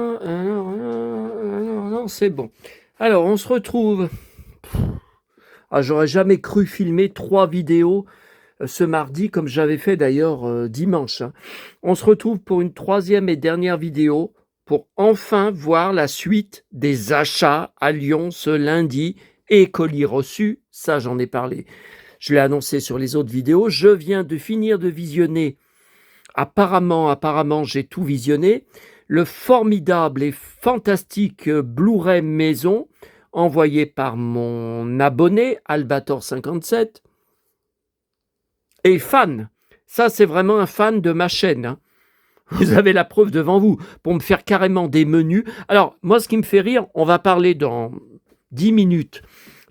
Non, c'est bon. Alors, on se retrouve. Ah, j'aurais jamais cru filmer 3 vidéos ce mardi, comme j'avais fait d'ailleurs dimanche, hein. On se retrouve pour une 3e et dernière vidéo pour enfin voir la suite des achats à Lyon ce lundi et colis reçus. Ça, j'en ai parlé. Je l'ai annoncé sur les autres vidéos. Je viens de finir de visionner. Apparemment, j'ai tout visionné. Le formidable et fantastique Blu-ray maison envoyé par mon abonné Albator57 est fan. Ça, c'est vraiment un fan de ma chaîne, hein. Vous avez la preuve devant vous pour me faire carrément des menus. Alors, moi, ce qui me fait rire, on va parler dans 10 minutes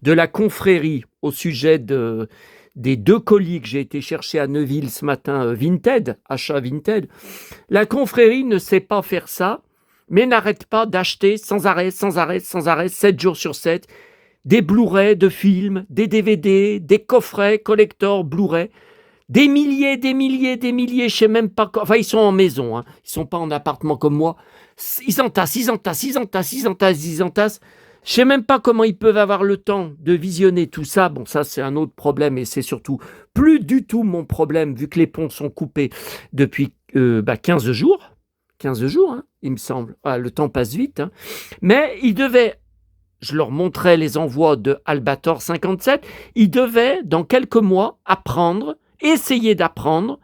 de la confrérie au sujet des 2 colis que j'ai été chercher à Neuville ce matin, Vinted, achat Vinted. La confrérie ne sait pas faire ça, mais n'arrête pas d'acheter sans arrêt, 7 jours sur 7, des Blu-ray de films, des DVD, des coffrets collector Blu-ray, des milliers, je sais même pas. Enfin, ils sont en maison, hein. Ils sont pas en appartement comme moi. Ils entassent. Je sais même pas comment ils peuvent avoir le temps de visionner tout ça. Bon, ça, c'est un autre problème et c'est surtout plus du tout mon problème vu que les ponts sont coupés depuis 15 jours. 15 jours, hein, il me semble. Ah, le temps passe vite, hein. Mais ils devaient, je leur montrais les envois de Albator 57, ils devaient, dans quelques mois, essayer d'apprendre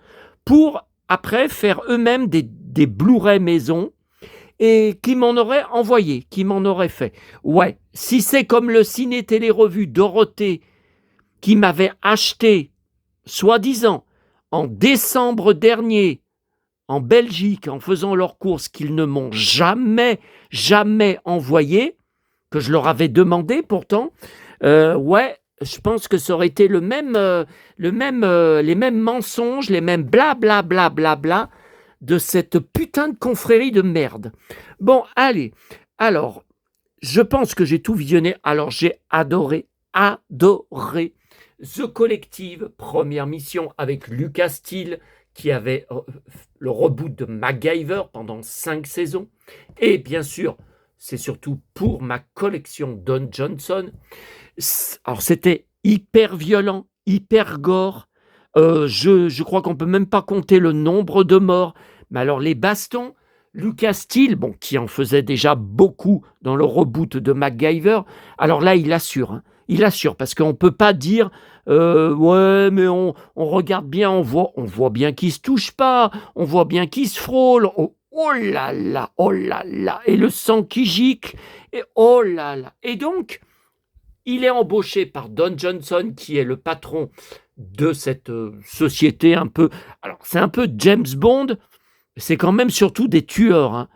pour après faire eux-mêmes des Blu-ray maison et qui m'en auraient envoyé, qui m'en auraient fait. Ouais, si c'est comme le ciné-télé-revue Dorothée qui m'avait acheté, soi-disant, en décembre dernier, en Belgique, en faisant leurs courses, qu'ils ne m'ont jamais envoyé, que je leur avais demandé pourtant, ouais, je pense que ça aurait été les mêmes mensonges, les mêmes bla de cette putain de confrérie de merde. Bon, allez, alors, je pense que j'ai tout visionné. Alors, j'ai adoré The Collective, première mission avec Lucas Steele, qui avait le reboot de MacGyver pendant 5 saisons. Et bien sûr, c'est surtout pour ma collection Don Johnson. Alors, c'était hyper violent, hyper gore. Je crois qu'on peut même pas compter le nombre de morts. Mais alors, les bastons, Lucas Steele, bon, qui en faisait déjà beaucoup dans le reboot de MacGyver, alors là, il assure, hein. Il assure, parce qu'on ne peut pas dire ouais, mais on regarde bien, on voit bien qu'ils ne se touchent pas, on voit bien qu'ils se frôlent. Oh là là, oh là là, et le sang qui gicle, et oh là là. Et donc, il est embauché par Don Johnson, qui est le patron de cette société un peu. Alors, c'est un peu James Bond, c'est quand même surtout des tueurs, hein.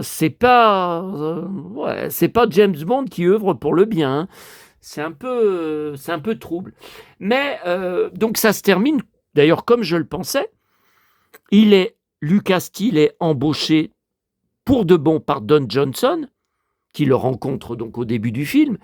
C'est pas James Bond qui œuvre pour le bien, hein. C'est un peu trouble. Mais donc ça se termine, d'ailleurs comme je le pensais, Lucas Steele est embauché pour de bon par Don Johnson, qui le rencontre donc au début du film,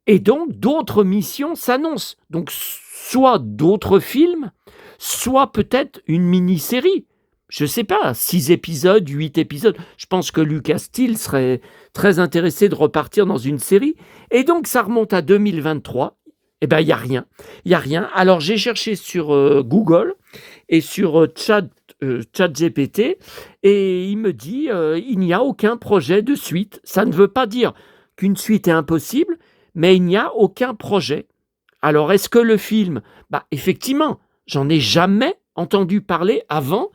et donc d'autres missions s'annoncent. Donc soit d'autres films, soit peut-être une mini-série. Je ne sais pas, 6 épisodes, 8 épisodes. Je pense que Lucas Steele serait très intéressé de repartir dans une série. Et donc, ça remonte à 2023. Eh bien, il n'y a rien. Il n'y a rien. Alors, j'ai cherché sur Google et sur ChatGPT et il me dit il n'y a aucun projet de suite. Ça ne veut pas dire qu'une suite est impossible, mais il n'y a aucun projet. Alors, est-ce que le film... effectivement, j'en ai jamais entendu parler avant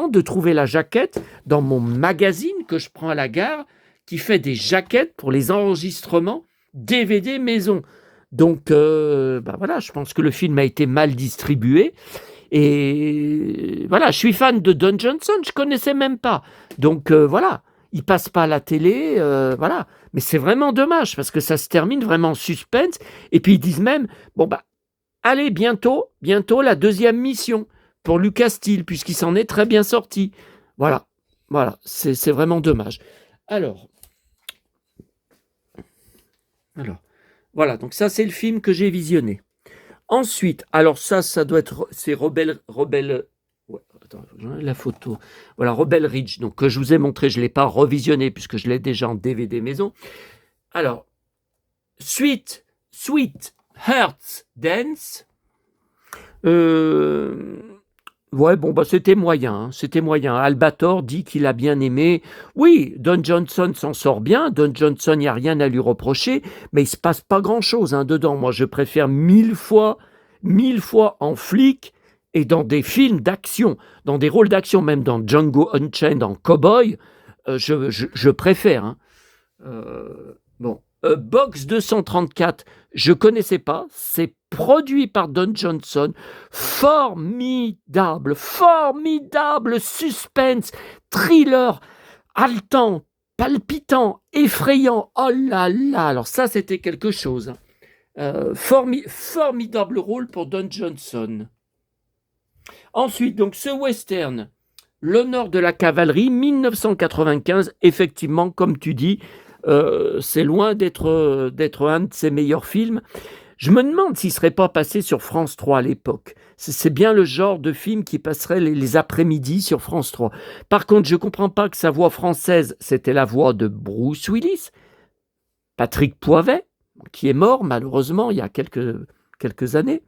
de trouver la jaquette dans mon magazine que je prends à la gare, qui fait des jaquettes pour les enregistrements DVD maison. Donc, voilà, je pense que le film a été mal distribué. Et voilà, je suis fan de Don Johnson, je connaissais même pas. Donc, voilà, il passe pas à la télé, voilà. Mais c'est vraiment dommage, parce que ça se termine vraiment en suspense. Et puis, ils disent même, allez, bientôt la 2e mission pour Lucas Steele, puisqu'il s'en est très bien sorti. Voilà, c'est vraiment dommage. Alors, voilà, donc ça, c'est le film que j'ai visionné. Ensuite, alors ça doit être, c'est Rebelle, ouais, Attends, j'en ai la photo. Voilà, Rebel Ridge, donc que je vous ai montré, je ne l'ai pas revisionné puisque je l'ai déjà en DVD maison. Alors, Sweet Hearts Dance. Ouais, bon, bah, c'était moyen. C'était moyen. Albator dit qu'il a bien aimé. Oui, Don Johnson s'en sort bien. Don Johnson, il n'y a rien à lui reprocher, mais il ne se passe pas grand-chose dedans. Moi, je préfère mille fois en flic et dans des films d'action, dans des rôles d'action, même dans Django Unchained, en Cowboy, je préfère. Bon. Box 234, je connaissais pas, c'est produit par Don Johnson, formidable suspense, thriller, haletant, palpitant, effrayant, oh là là, alors ça c'était quelque chose. Formidable rôle pour Don Johnson. Ensuite, donc ce western, L'honneur de la cavalerie, 1995, effectivement, comme tu dis, c'est loin d'être un de ses meilleurs films. Je me demande s'il ne serait pas passé sur France 3 à l'époque. C'est bien le genre de film qui passerait les après-midi sur France 3. Par contre, je ne comprends pas que sa voix française, c'était la voix de Bruce Willis, Patrick Poivet, qui est mort malheureusement il y a quelques années.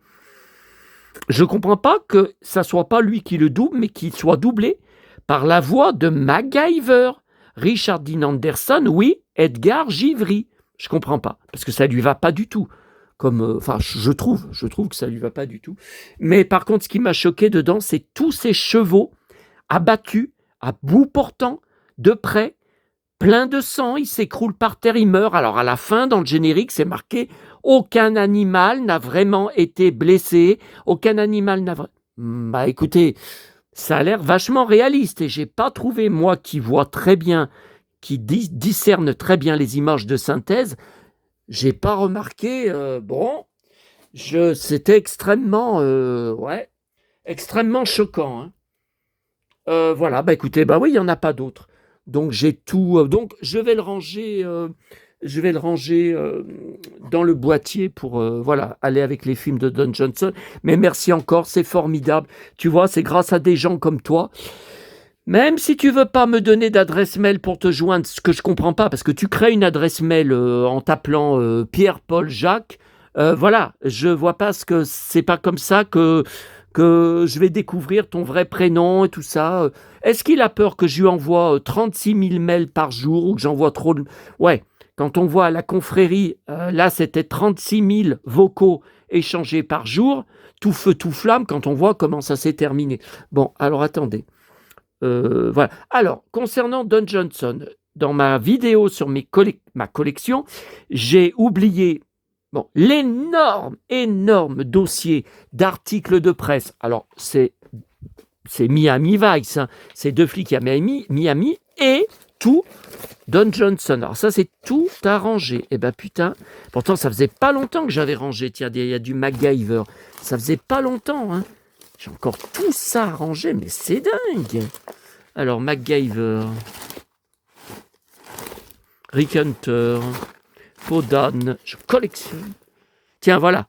Je ne comprends pas que ça ne soit pas lui qui le double, mais qu'il soit doublé par la voix de MacGyver. Richard Dean Anderson, oui, Edgar Givry. Je ne comprends pas, parce que ça ne lui va pas du tout. Je trouve que ça ne lui va pas du tout. Mais par contre, ce qui m'a choqué dedans, c'est tous ces chevaux abattus, à bout portant, de près, plein de sang, ils s'écroulent par terre, ils meurent. Alors à la fin, dans le générique, c'est marqué « Aucun animal n'a vraiment été blessé, aucun animal n'a... » Bah écoutez, ça a l'air vachement réaliste et j'ai pas trouvé, moi qui vois très bien, qui discerne très bien les images de synthèse, j'ai pas remarqué, c'était extrêmement, extrêmement choquant. Voilà, bah écoutez, bah oui, il n'y en a pas d'autres. Donc j'ai tout, donc je vais le ranger dans le boîtier pour aller avec les films de Don Johnson. Mais merci encore, c'est formidable. Tu vois, c'est grâce à des gens comme toi. Même si tu veux pas me donner d'adresse mail pour te joindre, ce que je comprends pas, parce que tu crées une adresse mail en t'appelant Pierre, Paul, Jacques. Voilà, je vois pas ce que c'est pas comme ça que je vais découvrir ton vrai prénom et tout ça. Est-ce qu'il a peur que je lui envoie 36 000 mails par jour ou que j'envoie trop de... Ouais, quand on voit à la confrérie, là c'était 36 000 vocaux échangés par jour, tout feu, tout flamme, quand on voit comment ça s'est terminé. Bon, alors attendez. Voilà. Alors, concernant Don Johnson, dans ma vidéo sur ma collection, j'ai oublié l'énorme dossier d'articles de presse. Alors, c'est Miami Vice, c'est deux flics à Miami et tout Don Johnson. Alors ça, c'est tout arrangé. Eh ben putain, pourtant ça faisait pas longtemps que j'avais rangé. Tiens, il y a du MacGyver. Ça faisait pas longtemps, hein. J'ai encore tout ça arrangé, mais c'est dingue. Alors, MacGyver, Rick Hunter, Podan, je collectionne. Tiens, voilà.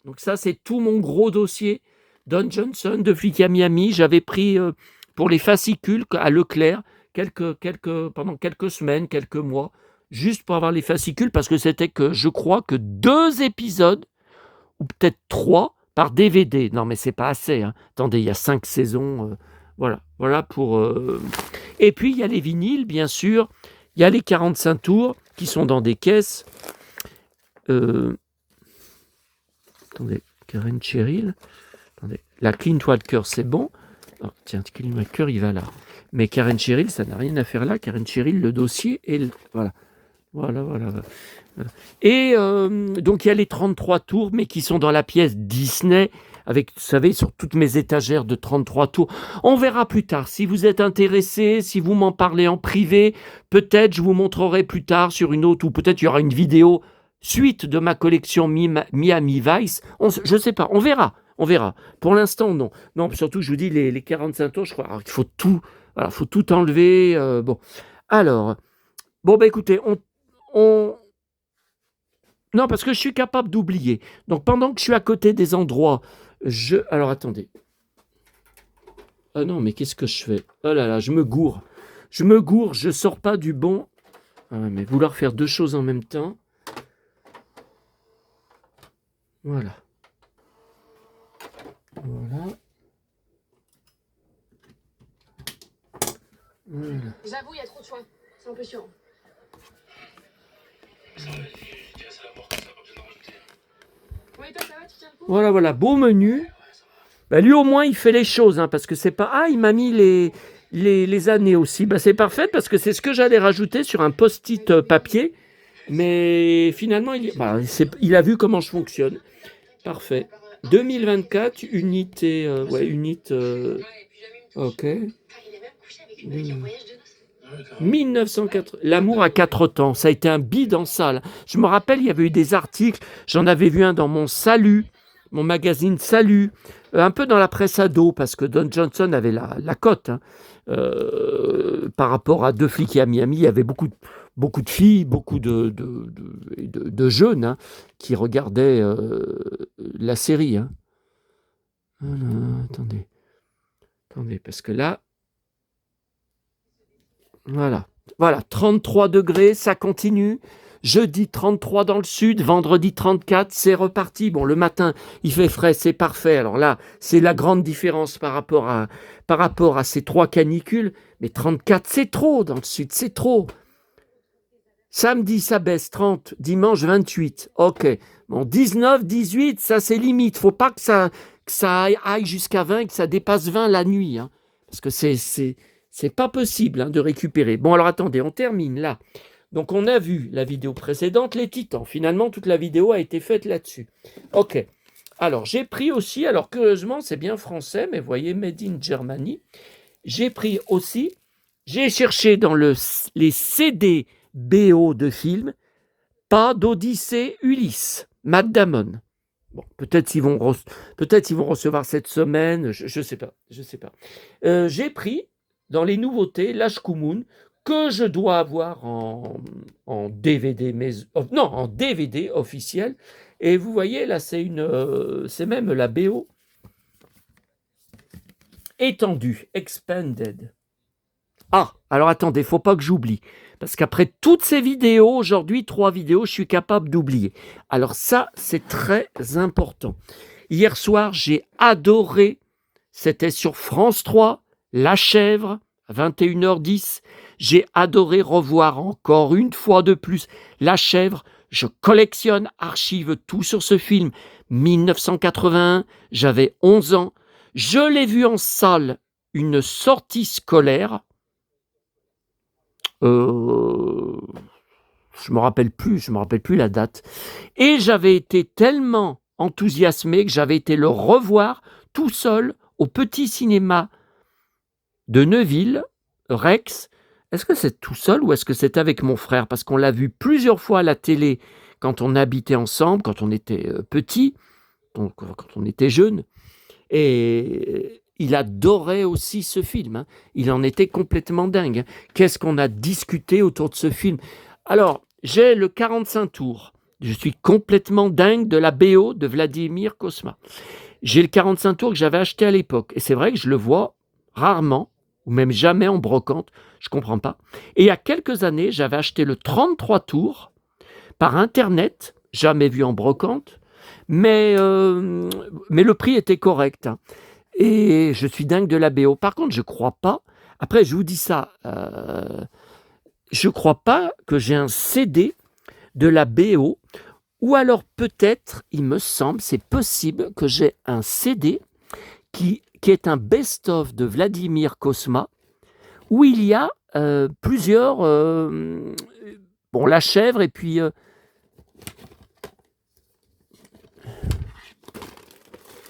Donc ça, c'est tout mon gros dossier. Don Johnson, de flic à Miami. J'avais pris pour les fascicules à Leclerc pendant quelques semaines, quelques mois, juste pour avoir les fascicules, parce que c'était que, je crois, que 2 épisodes, ou peut-être 3, par DVD. Non, mais c'est pas assez. Hein. Attendez, il y a 5 saisons. Voilà pour... Et puis, il y a les vinyles, bien sûr. Il y a les 45 tours qui sont dans des caisses. Attendez, Karen Cheryl. Attendez, la Clint Walker, c'est bon. Oh, tiens, Clint Walker, il va là. Mais Karen Cheryl, ça n'a rien à faire là. Karen Cheryl, le dossier, et voilà. Et donc, il y a les 33 tours, mais qui sont dans la pièce Disney, avec, vous savez, sur toutes mes étagères de 33 tours. On verra plus tard. Si vous êtes intéressé, si vous m'en parlez en privé, peut-être je vous montrerai plus tard sur une autre, ou peut-être il y aura une vidéo suite de ma collection Miami Vice. Je ne sais pas, on verra. Pour l'instant, non. Non, surtout, je vous dis, les 45 tours, je crois qu'il faut tout, faut tout enlever. Bon, alors, écoutez, non, parce que je suis capable d'oublier. Donc, pendant que je suis à côté des endroits, alors, attendez. Ah non, mais qu'est-ce que je fais? Oh là là, je me gourre. Je me gourre, je sors pas du bon. Ah ouais, mais vouloir faire deux choses en même temps. Voilà. Voilà. Voilà. J'avoue, il y a trop de choix. C'est un peu chiant. Oui, toi, ça va, tu tiens le coup? Voilà, voilà, beau menu. Bah, lui, au moins, il fait les choses, hein, parce que c'est pas... Ah, il m'a mis les années aussi. Bah, c'est parfait, parce que c'est ce que j'allais rajouter sur un post-it papier. Mais finalement, il a vu comment je fonctionne. Parfait. 2024, unité... ok. 1980. L'amour à quatre temps, ça a été un bide en salle. Je me rappelle, il y avait eu des articles, j'en avais vu un dans mon Salut, mon magazine Salut, un peu dans la presse ado, parce que Don Johnson avait la cote. Hein. Par rapport à Deux flics à Miami, il y avait beaucoup de filles, beaucoup de jeunes hein, qui regardaient la série. Hein. Voilà, attendez, parce que là, voilà, 33 degrés, ça continue. Jeudi 33 dans le sud, vendredi 34, c'est reparti. Bon, le matin, il fait frais, c'est parfait. Alors là, c'est la grande différence par rapport à ces trois canicules. Mais 34, c'est trop dans le sud, c'est trop. Samedi, ça baisse 30, dimanche 28. Ok. Bon, 19, 18, ça c'est limite. Faut pas que ça aille jusqu'à 20, que ça dépasse 20 la nuit. Hein, parce que c'est pas possible hein, de récupérer. Bon, alors attendez, on termine là. Donc, on a vu la vidéo précédente, les Titans. Finalement, toute la vidéo a été faite là-dessus. Ok. Alors, j'ai pris aussi, alors curieusement, c'est bien français, mais vous voyez, Made in Germany. J'ai pris aussi, j'ai cherché dans les CD BO de films, pas d'Odyssée Ulysse, Matt Damon. Bon, peut-être ils vont recevoir cette semaine, je sais pas. J'ai pris dans les nouveautés l'Ashkumun que je dois avoir en DVD, en DVD officiel. Et vous voyez là, c'est même la BO étendue, expanded. Ah, alors attendez, faut pas que j'oublie. Parce qu'après toutes ces vidéos, aujourd'hui, 3 vidéos, je suis capable d'oublier. Alors ça, c'est très important. Hier soir, j'ai adoré, c'était sur France 3, La Chèvre, à 21h10. J'ai adoré revoir encore une fois de plus La Chèvre. Je collectionne, archive tout sur ce film. 1981, j'avais 11 ans. Je l'ai vu en salle, une sortie scolaire. Je me rappelle plus la date. Et j'avais été tellement enthousiasmé que j'avais été le revoir tout seul au petit cinéma de Neuville, Rex. Est-ce que c'est tout seul ou est-ce que c'est avec mon frère? Parce qu'on l'a vu plusieurs fois à la télé quand on habitait ensemble, quand on était petit, donc quand on était jeune. Et il adorait aussi ce film. Hein. Il en était complètement dingue. Hein. Qu'est-ce qu'on a discuté autour de ce film? Alors, j'ai le 45 tours. Je suis complètement dingue de la BO de Vladimir Cosma. J'ai le 45 tours que j'avais acheté à l'époque. Et c'est vrai que je le vois rarement, ou même jamais en brocante. Je ne comprends pas. Et il y a quelques années, j'avais acheté le 33 tours par Internet, jamais vu en brocante. Mais le prix était correct. Hein. Et je suis dingue de la BO. Par contre, je ne crois pas, après je vous dis ça, je ne crois pas que j'ai un CD de la BO, ou alors peut-être, il me semble, c'est possible que j'ai un CD qui est un best-of de Vladimir Cosma, où il y a plusieurs... La chèvre et puis...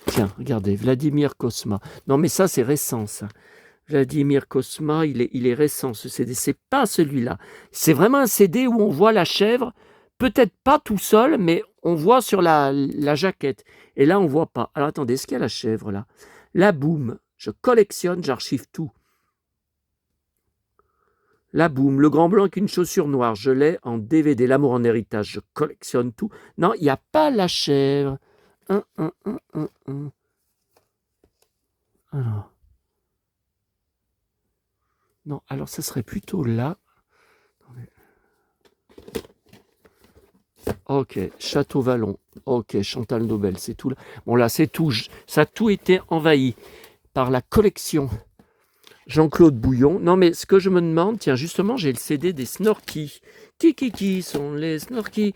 Tiens, regardez, Vladimir Cosma. Non, mais ça, c'est récent, ça. Vladimir Cosma, il est récent, ce CD. C'est pas celui-là. C'est vraiment un CD où on voit la chèvre, peut-être pas tout seul, mais on voit sur la jaquette. Et là, on voit pas. Alors, attendez, est-ce qu'il y a la chèvre, là? La Boum. Je collectionne, j'archive tout. La Boum, le grand blanc avec une chaussure noire. Je l'ai en DVD. L'amour en héritage. Je collectionne tout. Non, il n'y a pas la chèvre. Alors. Non, alors ça serait plutôt là. Ok, Château Vallon. Ok, Chantal Nobel, c'est tout là. Bon là, c'est tout. Ça a tout été envahi par la collection Jean-Claude Bouillon. Non, mais ce que je me demande, tiens, justement, j'ai le CD des Snorky. Qui sont les Snorky?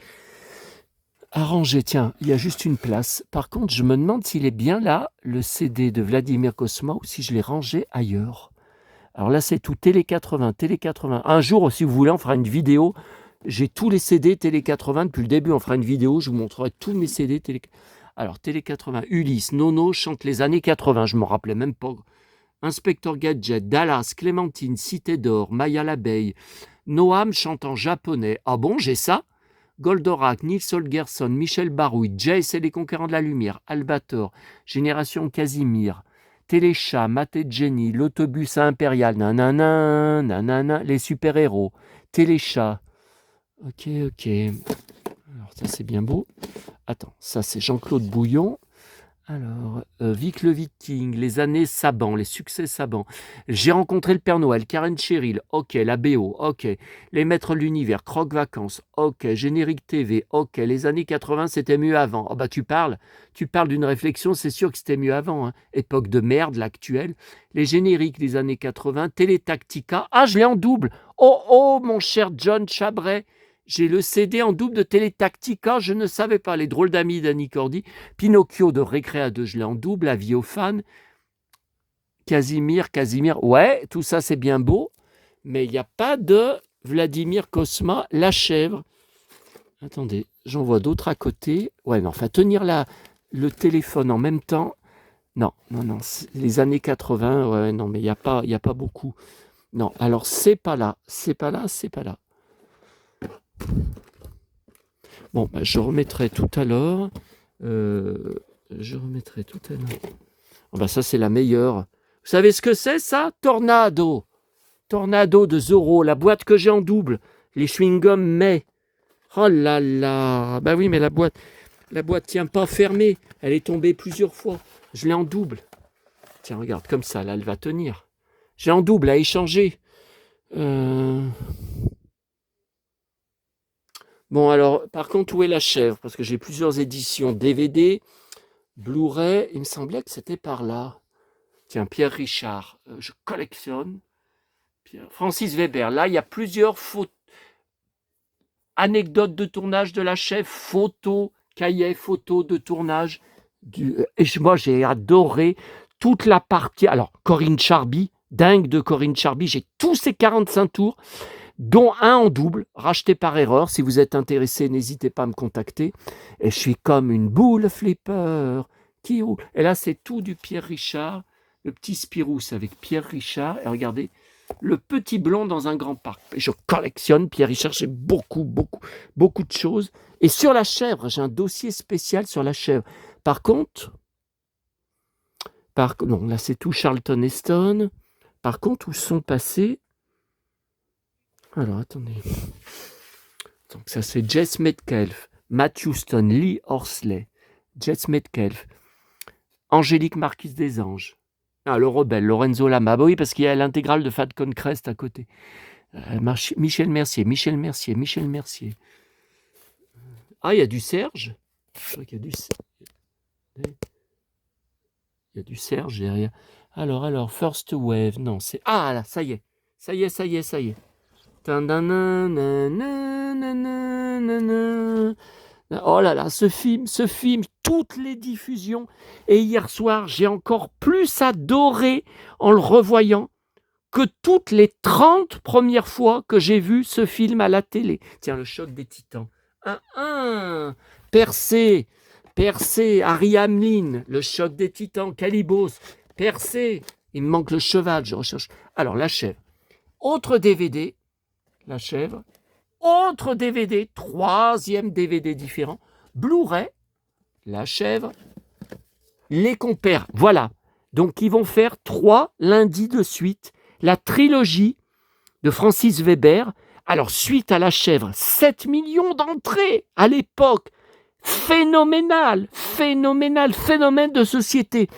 Arrangé, tiens, il y a juste une place. Par contre, je me demande s'il est bien là, le CD de Vladimir Cosma, ou si je l'ai rangé ailleurs. Alors là, c'est tout Télé 80, Télé 80. Un jour, si vous voulez, on fera une vidéo. J'ai tous les CD Télé 80 depuis le début. On fera une vidéo, je vous montrerai tous mes CD Télé. Alors, Télé 80, Ulysse, Nono chante les années 80, je ne m'en rappelais même pas. Inspecteur Gadget, Dallas, Clémentine, Cité d'Or, Maya l'abeille, Noam chante en japonais. Ah bon, j'ai ça? Goldorak, Nils Holgersson, Michel Barouille, Jace et les Conquérants de la Lumière, Albator, Génération Casimir, Téléchat, Matt et Jenny, L'autobus impérial, nanana, nanana, les super-héros, Téléchat. Ok. Alors ça c'est bien beau. Attends, ça c'est Jean-Claude Bouillon. Alors, Vic le Viking, les années Saban, les succès Saban. J'ai rencontré le Père Noël, Karen Cheryl, ok, la BO, ok. Les Maîtres de l'Univers, Croque Vacances, ok. Générique TV, ok. Les années 80, c'était mieux avant. Oh bah tu parles d'une réflexion, c'est sûr que c'était mieux avant. Hein. Époque de merde, l'actuelle. Les génériques des années 80, Télétactica. Ah, je l'ai en double. Oh, mon cher John Chabret. J'ai le CD en double de Télétactica, je ne savais pas. Les drôles d'amis d'Annie Cordy, Pinocchio de Récréa 2, je l'ai en double, Avis aux fans, Casimir, ouais, tout ça c'est bien beau, mais il n'y a pas de Vladimir Cosma, La Chèvre. Attendez, j'en vois d'autres à côté. Ouais, mais enfin, tenir le téléphone en même temps, non, les années 80, ouais, non, mais il n'y a pas beaucoup. Non, alors c'est pas là. Bon, bah, je remettrai tout à l'heure. Oh, bah, ça, c'est la meilleure. Vous savez ce que c'est, ça? Tornado de Zorro, la boîte que j'ai en double. Les chewing-gums May. Oh là là. Bah oui, mais la boîte tient pas fermée. Elle est tombée plusieurs fois. Je l'ai en double. Tiens, regarde, comme ça, là, elle va tenir. J'ai en double à échanger. Bon, alors, par contre, où est La Chèvre? Parce que j'ai plusieurs éditions DVD, Blu-ray. Il me semblait que c'était par là. Tiens, Pierre Richard, je collectionne. Francis Weber, là, il y a plusieurs anecdotes de tournage de La Chèvre, cahiers, photos de tournage. Moi, j'ai adoré toute la partie. Alors, Corinne Charby, dingue de Corinne Charby, j'ai tous ces 45 tours, dont un en double, racheté par erreur. Si vous êtes intéressé, n'hésitez pas à me contacter. Et je suis comme une boule flipper qui roule. Et là, c'est tout du Pierre Richard, le petit Spirou, c'est avec Pierre Richard. Et regardez, le petit blond dans un grand parc. Et je collectionne Pierre Richard, j'ai beaucoup de choses. Et sur La Chèvre, j'ai un dossier spécial sur La Chèvre. Par contre, non, là c'est tout Charlton Heston. Par contre, où sont passés... Alors, attendez. Donc, ça, c'est Jess Metcalfe, Matt Houston, Lee Horsley, Jess Metcalfe, Angélique Marquise des Anges. Ah, le rebelle, Lorenzo Lama. Bah oui, parce qu'il y a l'intégrale de Falcon Crest à côté. Michel Mercier. Ah, il y a du Serge. Je crois qu'il y a du Serge derrière. Alors, First Wave. Non, c'est... Ah, là, ça y est. Oh là là, ce film, toutes les diffusions. Et hier soir, j'ai encore plus adoré en le revoyant que toutes les 30 premières fois que j'ai vu ce film à la télé. Tiens, le choc des titans. Percé, Harry Hamlin, le choc des titans, Calibos, Percé. Il me manque le cheval, je recherche. Alors, La Chèvre. Autre DVD, La Chèvre. Autre DVD, troisième DVD différent. Blu-ray, La Chèvre, Les Compères. Voilà. Donc, ils vont faire 3 lundis de suite. La trilogie de Francis Weber. Alors, suite à La Chèvre, 7 millions d'entrées à l'époque. Phénoménal, phénomène de société.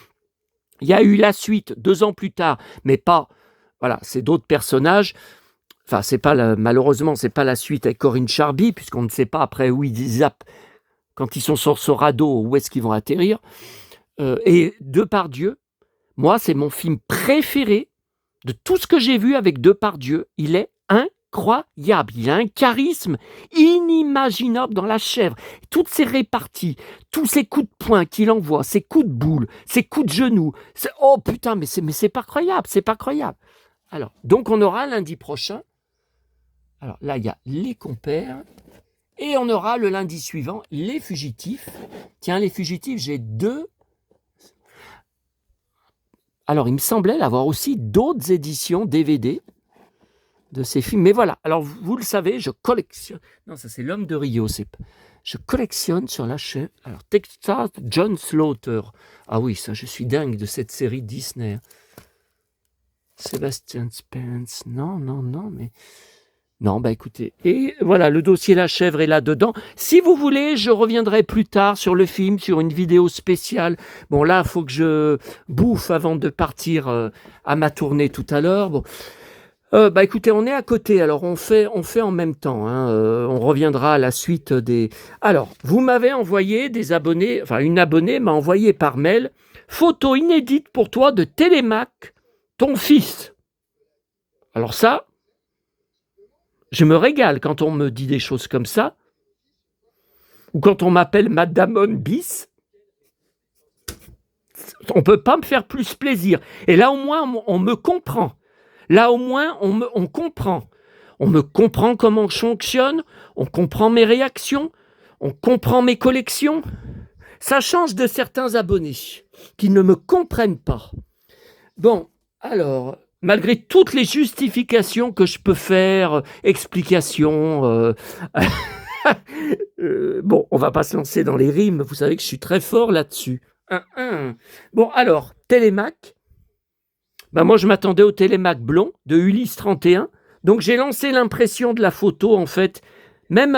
Il y a eu la suite 2 ans plus tard, mais pas voilà, c'est d'autres personnages. Enfin, malheureusement, c'est pas la suite avec Corinne Charby, puisqu'on ne sait pas après où ils zappent quand ils sont sur ce radeau, où est-ce qu'ils vont atterrir. Et Depardieu, moi, c'est mon film préféré de tout ce que j'ai vu avec Depardieu. Il est incroyable. Il a un charisme inimaginable dans La Chèvre. Toutes ses réparties, tous ses coups de poing qu'il envoie, ses coups de boule, ses coups de genoux. Oh putain, mais c'est pas croyable, c'est pas croyable. Alors, donc on aura lundi prochain. Alors là, il y a Les Compères. Et on aura le lundi suivant Les Fugitifs. Tiens, Les Fugitifs, j'ai 2. Alors, il me semblait avoir aussi d'autres éditions DVD de ces films. Mais voilà, alors vous le savez, je collectionne. Non, ça c'est L'Homme de Rio. Je collectionne sur la chaîne. Alors, Texas John Slaughter. Ah oui, ça, je suis dingue de cette série Disney. Sébastien Spence. Non, mais... Non, bah écoutez, et voilà, le dossier La Chèvre est là-dedans. Si vous voulez, je reviendrai plus tard sur le film, sur une vidéo spéciale. Bon, là, il faut que je bouffe avant de partir à ma tournée tout à l'heure. Bon. Bah écoutez, on est à côté, alors on fait en même temps. Hein. On reviendra à la suite des... Alors, vous m'avez envoyé des abonnés, enfin une abonnée m'a envoyé par mail, photo inédite pour toi de Télémac, ton fils. Alors ça... Je me régale quand on me dit des choses comme ça, ou quand on m'appelle Madame bis. On ne peut pas me faire plus plaisir. Et là, au moins, on me comprend. Là, au moins, on comprend. On me comprend comment je fonctionne, on comprend mes réactions, on comprend mes collections. Ça change de certains abonnés qui ne me comprennent pas. Bon, alors... Malgré toutes les justifications que je peux faire, explications, bon, on va pas se lancer dans les rimes, vous savez que je suis très fort là-dessus. Bon, alors, Télémac, ben moi je m'attendais au Télémac blond de Ulysse 31, donc j'ai lancé l'impression de la photo, en fait, même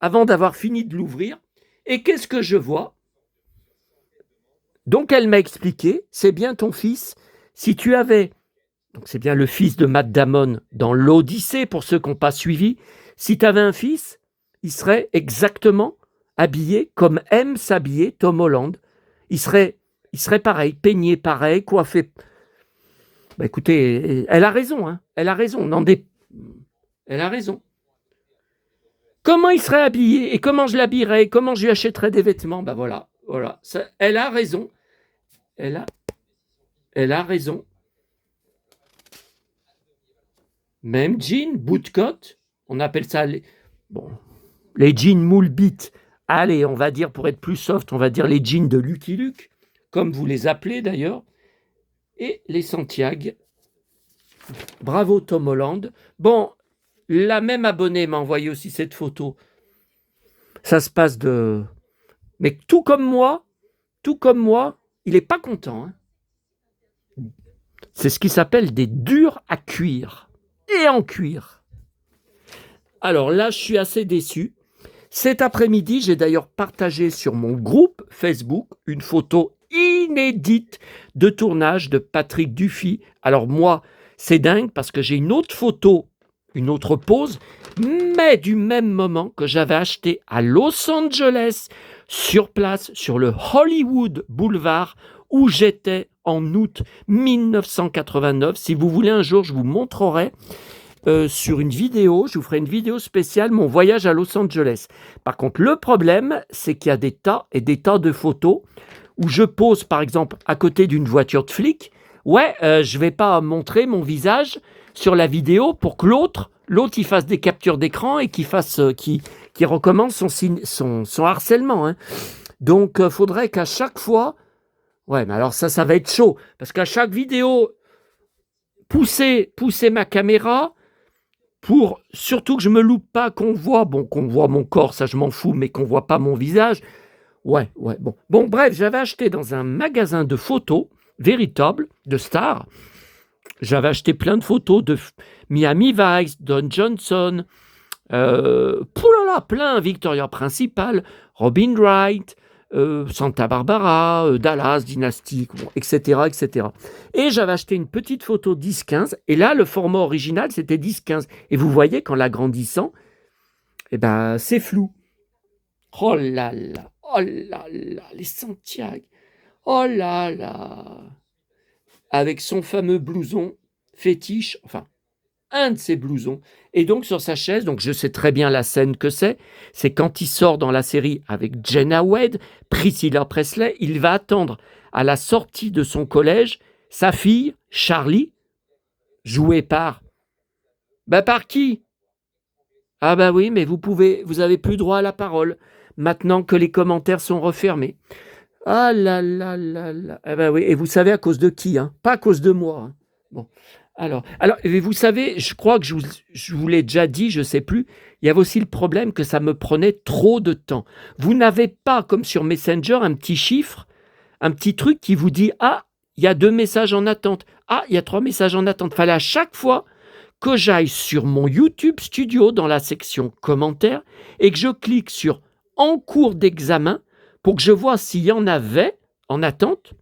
avant d'avoir fini de l'ouvrir, et qu'est-ce que je vois? Donc elle m'a expliqué, c'est bien ton fils. Si tu avais, donc c'est bien le fils de Matt Damon dans l'Odyssée, pour ceux qui n'ont pas suivi, si tu avais un fils, il serait exactement habillé comme aime s'habiller Tom Holland. Il serait pareil, peigné pareil, coiffé. Bah écoutez, elle a raison, hein, elle a raison. Elle a raison. Comment il serait habillé et comment je l'habillerais, comment je lui achèterais des vêtements, ben voilà. Ça, elle a raison. Elle a raison. Même jean, bootcut, on appelle ça les jeans moule bit. Allez, on va dire, pour être plus soft, on va dire les jeans de Lucky Luke, comme vous les appelez d'ailleurs, et les Santiago. Bravo Tom Holland. Bon, la même abonnée m'a envoyé aussi cette photo. Ça se passe de... Mais tout comme moi, il n'est pas content. Hein. C'est ce qui s'appelle des durs à cuire. Et en cuir. Alors là, je suis assez déçu. Cet après-midi, j'ai d'ailleurs partagé sur mon groupe Facebook une photo inédite de tournage de Patrick Dufy. Alors moi, c'est dingue parce que j'ai une autre photo, une autre pose, mais du même moment que j'avais acheté à Los Angeles, sur place, sur le Hollywood Boulevard, où j'étais en août 1989. Si vous voulez, un jour, je vous montrerai sur une vidéo, je vous ferai une vidéo spéciale, mon voyage à Los Angeles. Par contre, le problème, c'est qu'il y a des tas et des tas de photos où je pose, par exemple, à côté d'une voiture de flic. Ouais, je ne vais pas montrer mon visage sur la vidéo pour que l'autre il fasse des captures d'écran et qu'il recommence son harcèlement. Hein. Donc, il faudrait qu'à chaque fois... Ouais, mais alors ça va être chaud. Parce qu'à chaque vidéo, pousser ma caméra pour surtout que je me loupe pas, qu'on voit mon corps, ça je m'en fous, mais qu'on voit pas mon visage. Ouais, bon. Bon, bref, j'avais acheté dans un magasin de photos véritable, de stars. J'avais acheté plein de photos de Miami Vice, Don Johnson, plein, Victoria Principal, Robin Wright, Santa Barbara, Dallas, Dynasty, bon, etc., etc. Et j'avais acheté une petite photo 10-15, et là, le format original, c'était 10-15. Et vous voyez qu'en l'agrandissant, eh ben, c'est flou. Oh là là, oh là là, les Santiago, oh là là, avec son fameux blouson fétiche, enfin, un de ses blousons. Et donc, sur sa chaise, donc je sais très bien la scène que c'est quand il sort dans la série avec Jenna Wade, Priscilla Presley, il va attendre à la sortie de son collège sa fille, Charlie, jouée par... par qui? Ah bah oui, mais vous avez plus droit à la parole, maintenant que les commentaires sont refermés. Ah là là là là. Ah bah oui, et vous savez à cause de qui, hein? Pas à cause de moi. Hein. Bon. Alors, et vous savez, je crois que je vous l'ai déjà dit, je ne sais plus, il y avait aussi le problème que ça me prenait trop de temps. Vous n'avez pas, comme sur Messenger, un petit chiffre, un petit truc qui vous dit « Ah, il y a 2 messages en attente. Ah, il y a 3 messages en attente. » Il fallait à chaque fois que j'aille sur mon YouTube Studio dans la section commentaires et que je clique sur « En cours d'examen » pour que je vois s'il y en avait en attente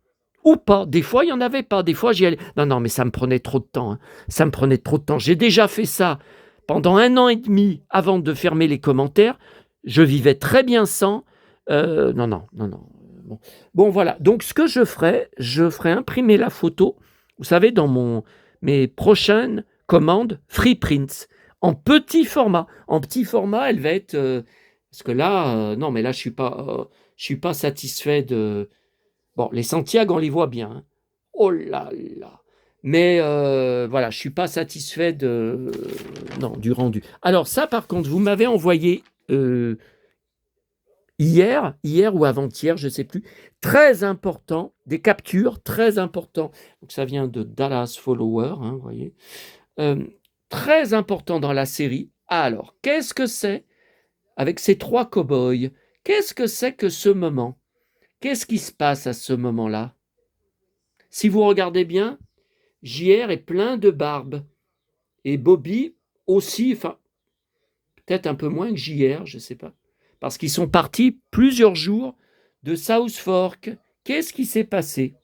ou pas. Des fois, il n'y en avait pas. Des fois, j'y allais. Non, mais ça me prenait trop de temps. Hein. Ça me prenait trop de temps. J'ai déjà fait ça pendant 1 an et demi avant de fermer les commentaires. Je vivais très bien sans. Non. Bon, voilà. Donc, ce que je ferai imprimer la photo, vous savez, dans mes prochaines commandes Free Prints, en petit format. En petit format, elle va être... parce que là, non, mais là, je suis pas satisfait de... Bon, les Santiago, on les voit bien. Hein. Oh là là. Mais voilà, je ne suis pas satisfait du rendu. Alors ça, par contre, vous m'avez envoyé hier ou avant-hier, je ne sais plus, très important, des captures très importants. Donc ça vient de Dallas Follower, hein, vous voyez. Très important dans la série. Alors, qu'est-ce que c'est avec ces 3 cow-boys? Qu'est-ce que c'est que ce moment? Qu'est-ce qui se passe à ce moment-là? Si vous regardez bien, JR est plein de barbe. Et Bobby aussi, enfin, peut-être un peu moins que JR, je ne sais pas. Parce qu'ils sont partis plusieurs jours de South Fork. Qu'est-ce qui s'est passé?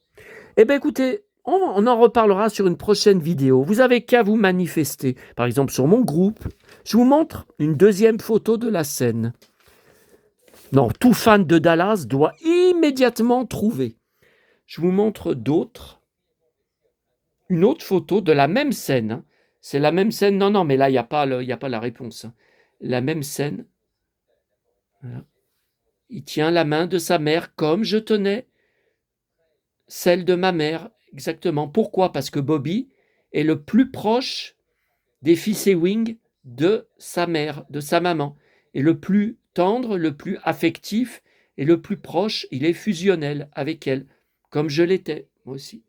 Eh bien, écoutez, on en reparlera sur une prochaine vidéo. Vous avez qu'à vous manifester. Par exemple, sur mon groupe, je vous montre une deuxième photo de la scène. Non, tout fan de Dallas doit immédiatement trouver. Je vous montre d'autres. Une autre photo de la même scène. Hein. C'est la même scène. Non, mais là, il n'y a pas la réponse. Hein. La même scène. Voilà. Il tient la main de sa mère comme je tenais celle de ma mère. Exactement. Pourquoi? Parce que Bobby est le plus proche des fils Ewing de sa mère, de sa maman. Et le plus tendre, le plus affectif et le plus proche, il est fusionnel avec elle. Comme je l'étais, moi aussi.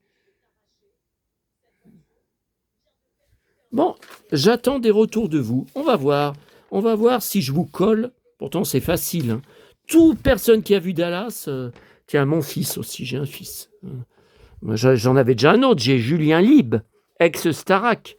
Bon, j'attends des retours de vous. On va voir si je vous colle. Pourtant, c'est facile. Hein. Toute personne qui a vu Dallas... tiens, mon fils aussi, j'ai un fils. J'en avais déjà un autre. J'ai Julien Lib, ex-Starac.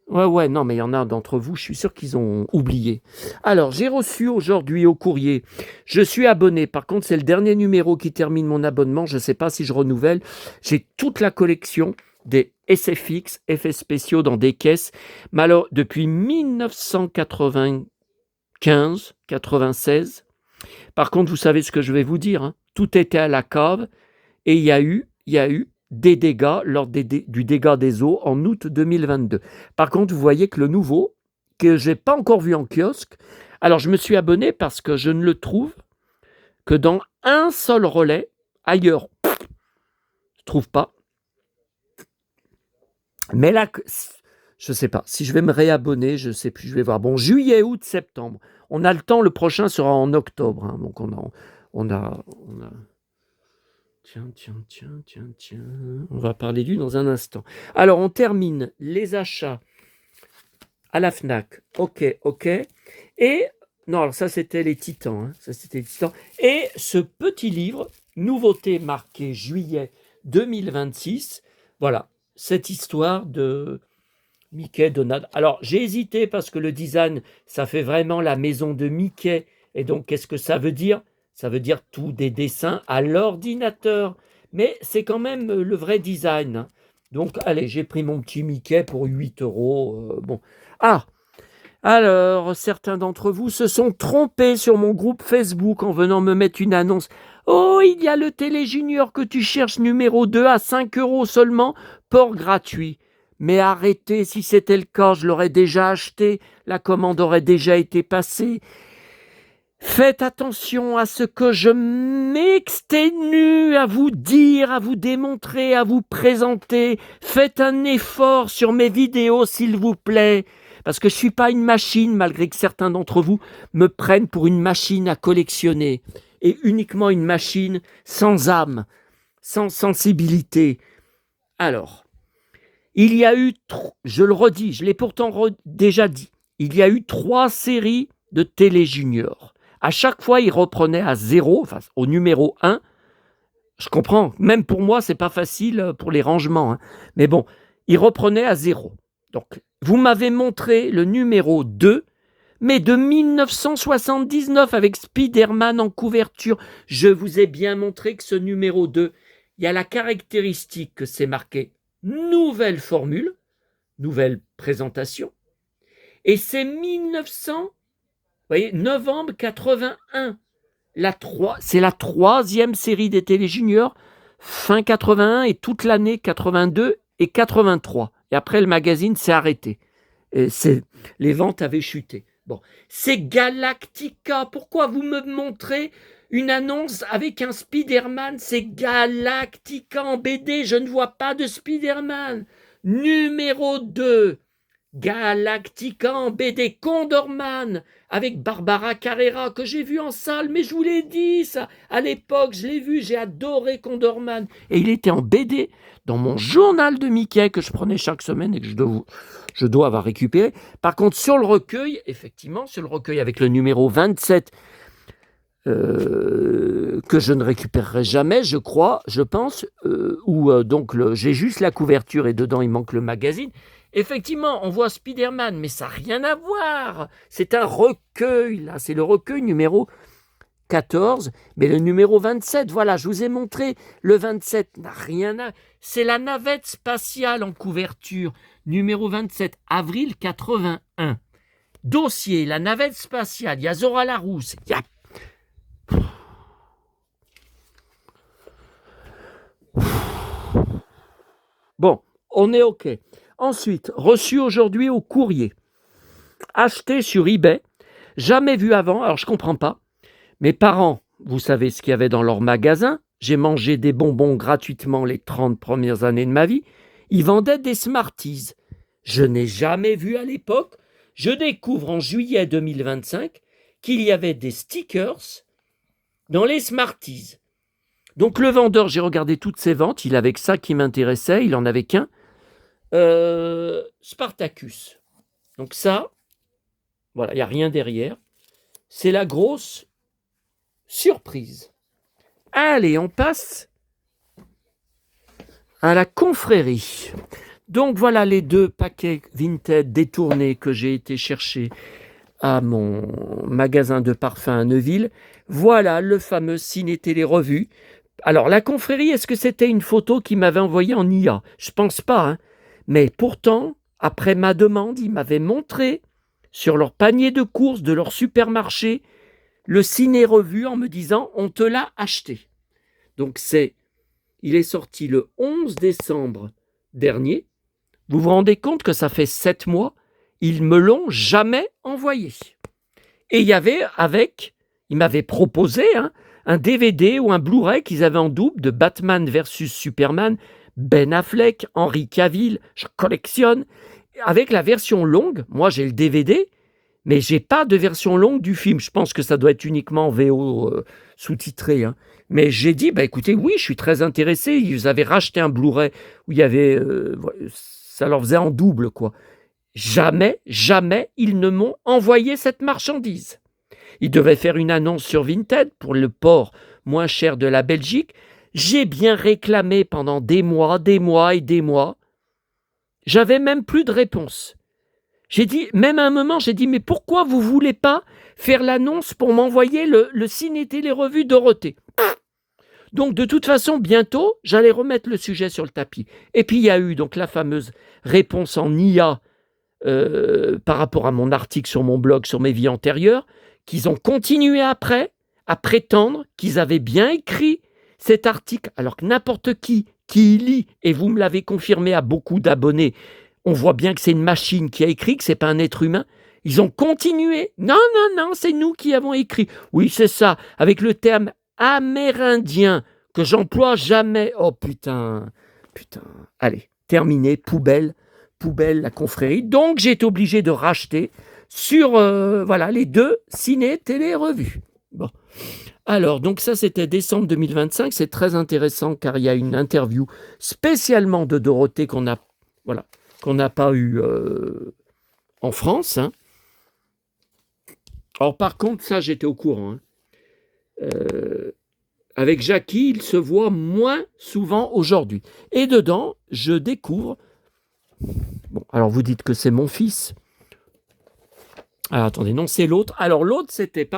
Ouais, non, mais il y en a d'entre vous, je suis sûr qu'ils ont oublié. Alors, j'ai reçu aujourd'hui au courrier. Je suis abonné. Par contre, c'est le dernier numéro qui termine mon abonnement. Je ne sais pas si je renouvelle. J'ai toute la collection des SFX, effets spéciaux dans des caisses. Mais alors, depuis 1995-96, par contre, vous savez ce que je vais vous dire. Hein, tout était à la cave et il y a eu des dégâts lors du dégât des eaux en août 2022. Par contre, vous voyez que le nouveau, que je n'ai pas encore vu en kiosque, alors je me suis abonné parce que je ne le trouve que dans un seul relais. Ailleurs, je ne trouve pas. Mais là, je ne sais pas. Si je vais me réabonner, je ne sais plus. Je vais voir. Bon, juillet, août, septembre. On a le temps. Le prochain sera en octobre. Hein, donc, on a... Tiens. On va parler lui dans un instant. Alors, on termine les achats à la FNAC. OK. Et, non, alors ça, c'était les Titans. Hein. Et ce petit livre, nouveauté marquée juillet 2026. Voilà, cette histoire de Mickey, Donald. Alors, j'ai hésité parce que le design, ça fait vraiment la maison de Mickey. Et donc, qu'est-ce que ça veut dire? Ça veut dire tous des dessins à l'ordinateur. Mais c'est quand même le vrai design, hein. Donc, allez, j'ai pris mon petit Mickey pour 8 euros. Bon. Ah, alors, certains d'entre vous se sont trompés sur mon groupe Facebook en venant me mettre une annonce. Oh, il y a le Télé Junior que tu cherches numéro 2 à 5 euros seulement, port gratuit. Mais arrêtez, si c'était le cas, je l'aurais déjà acheté, la commande aurait déjà été passée. Faites attention à ce que je m'exténue à vous dire, à vous démontrer, à vous présenter. Faites un effort sur mes vidéos, s'il vous plaît. Parce que je ne suis pas une machine, malgré que certains d'entre vous me prennent pour une machine à collectionner. Et uniquement une machine sans âme, sans sensibilité. Alors, il y a eu, je le redis, je l'ai pourtant déjà dit, il y a eu 3 séries de Télé Junior. À chaque fois, il reprenait à 0, enfin au numéro 1. Je comprends, même pour moi, c'est pas facile pour les rangements, hein. Mais bon, il reprenait à 0. Donc, vous m'avez montré le numéro 2, mais de 1979 avec Spider-Man en couverture. Je vous ai bien montré que ce numéro 2, il y a la caractéristique que c'est marqué nouvelle formule, nouvelle présentation, et c'est 1900, vous voyez, novembre 81. C'est la 3e série des Télé Juniors, fin 81 et toute l'année 82 et 83. Et après, le magazine s'est arrêté. Les ventes avaient chuté. Bon, c'est Galactica. Pourquoi vous me montrez une annonce avec un Spider-Man? C'est Galactica en BD. Je ne vois pas de Spider-Man. Numéro 2. Galactica en BD, Condorman avec Barbara Carrera que j'ai vu en salle, mais je vous l'ai dit ça, à l'époque je l'ai vu, j'ai adoré Condorman et il était en BD dans mon journal de Mickey que je prenais chaque semaine et que je dois avoir récupéré. Par contre sur le recueil, effectivement sur le recueil avec le numéro 27 que je ne récupérerai jamais, je crois, je pense, où j'ai juste la couverture et dedans il manque le magazine. Effectivement, on voit Spider-Man, mais ça n'a rien à voir. C'est un recueil, là. C'est le recueil numéro 14, mais le numéro 27, voilà, je vous ai montré. Le 27 n'a rien à... C'est la navette spatiale en couverture. Numéro 27, avril 81. Dossier, la navette spatiale. Il y a Zora Larousse. Il y a... Bon, on est OK. Ensuite, reçu aujourd'hui au courrier. Acheté sur eBay. Jamais vu avant, alors je ne comprends pas. Mes parents, vous savez ce qu'il y avait dans leur magasin. J'ai mangé des bonbons gratuitement les 30 premières années de ma vie. Ils vendaient des Smarties. Je n'ai jamais vu à l'époque. Je découvre en juillet 2025 qu'il y avait des stickers dans les Smarties. Donc le vendeur, j'ai regardé toutes ses ventes. Il avait que ça qui m'intéressait. Il n'en avait qu'un. Spartacus. Donc ça, voilà, il n'y a rien derrière. C'est la grosse surprise. Allez, on passe à la confrérie. Donc voilà les 2 paquets Vinted détournés que j'ai été chercher à mon magasin de parfums à Neuville. Voilà le fameux Ciné-Télé Revue. Alors la confrérie, est-ce que c'était une photo qu'il m'avait envoyée en IA? Je pense pas, hein. Mais pourtant, après ma demande, ils m'avaient montré sur leur panier de courses de leur supermarché le ciné-revue en me disant « on te l'a acheté ». Donc il est sorti le 11 décembre dernier. Vous vous rendez compte que ça fait 7 mois, ils me l'ont jamais envoyé. Et il y avait ils m'avaient proposé un DVD ou un Blu-ray qu'ils avaient en double de Batman versus Superman, Ben Affleck, Henry Cavill, je collectionne, avec la version longue. Moi, j'ai le DVD, mais j'ai pas de version longue du film. Je pense que ça doit être uniquement en VO sous-titré. Mais j'ai dit, écoutez, oui, je suis très intéressé. Ils avaient racheté un Blu-ray où il y avait... ça leur faisait en double, quoi. Jamais ils ne m'ont envoyé cette marchandise. Ils devaient faire une annonce sur Vinted pour le port moins cher de la Belgique. J'ai bien réclamé pendant des mois et des mois. J'avais même plus de réponse. J'ai dit, même à un moment, j'ai dit, mais pourquoi vous voulez pas faire l'annonce pour m'envoyer le ciné-télé-revue Dorothée? Donc, de toute façon, bientôt, j'allais remettre le sujet sur le tapis. Et puis, il y a eu donc la fameuse réponse en IA par rapport à mon article sur mon blog, sur mes vies antérieures, qu'ils ont continué après à prétendre qu'ils avaient bien écrit cet article, alors que n'importe qui lit, et vous me l'avez confirmé à beaucoup d'abonnés, on voit bien que c'est une machine qui a écrit, que ce n'est pas un être humain. Ils ont continué. Non, c'est nous qui avons écrit. Oui, c'est ça, avec le terme amérindien que j'emploie jamais. Oh putain. Allez, terminé, poubelle, la confrérie. Donc, j'ai été obligé de racheter sur les 2 ciné-télé-revues. Bon. Alors, donc ça, c'était décembre 2025. C'est très intéressant car il y a une interview spécialement de Dorothée qu'on n'a pas eu en France. Hein. Alors, par contre, ça, j'étais au courant. Hein. Avec Jackie, il se voit moins souvent aujourd'hui. Et dedans, je découvre... Bon, alors vous dites que c'est mon fils. Alors, attendez, non, c'est l'autre. Alors, l'autre, c'était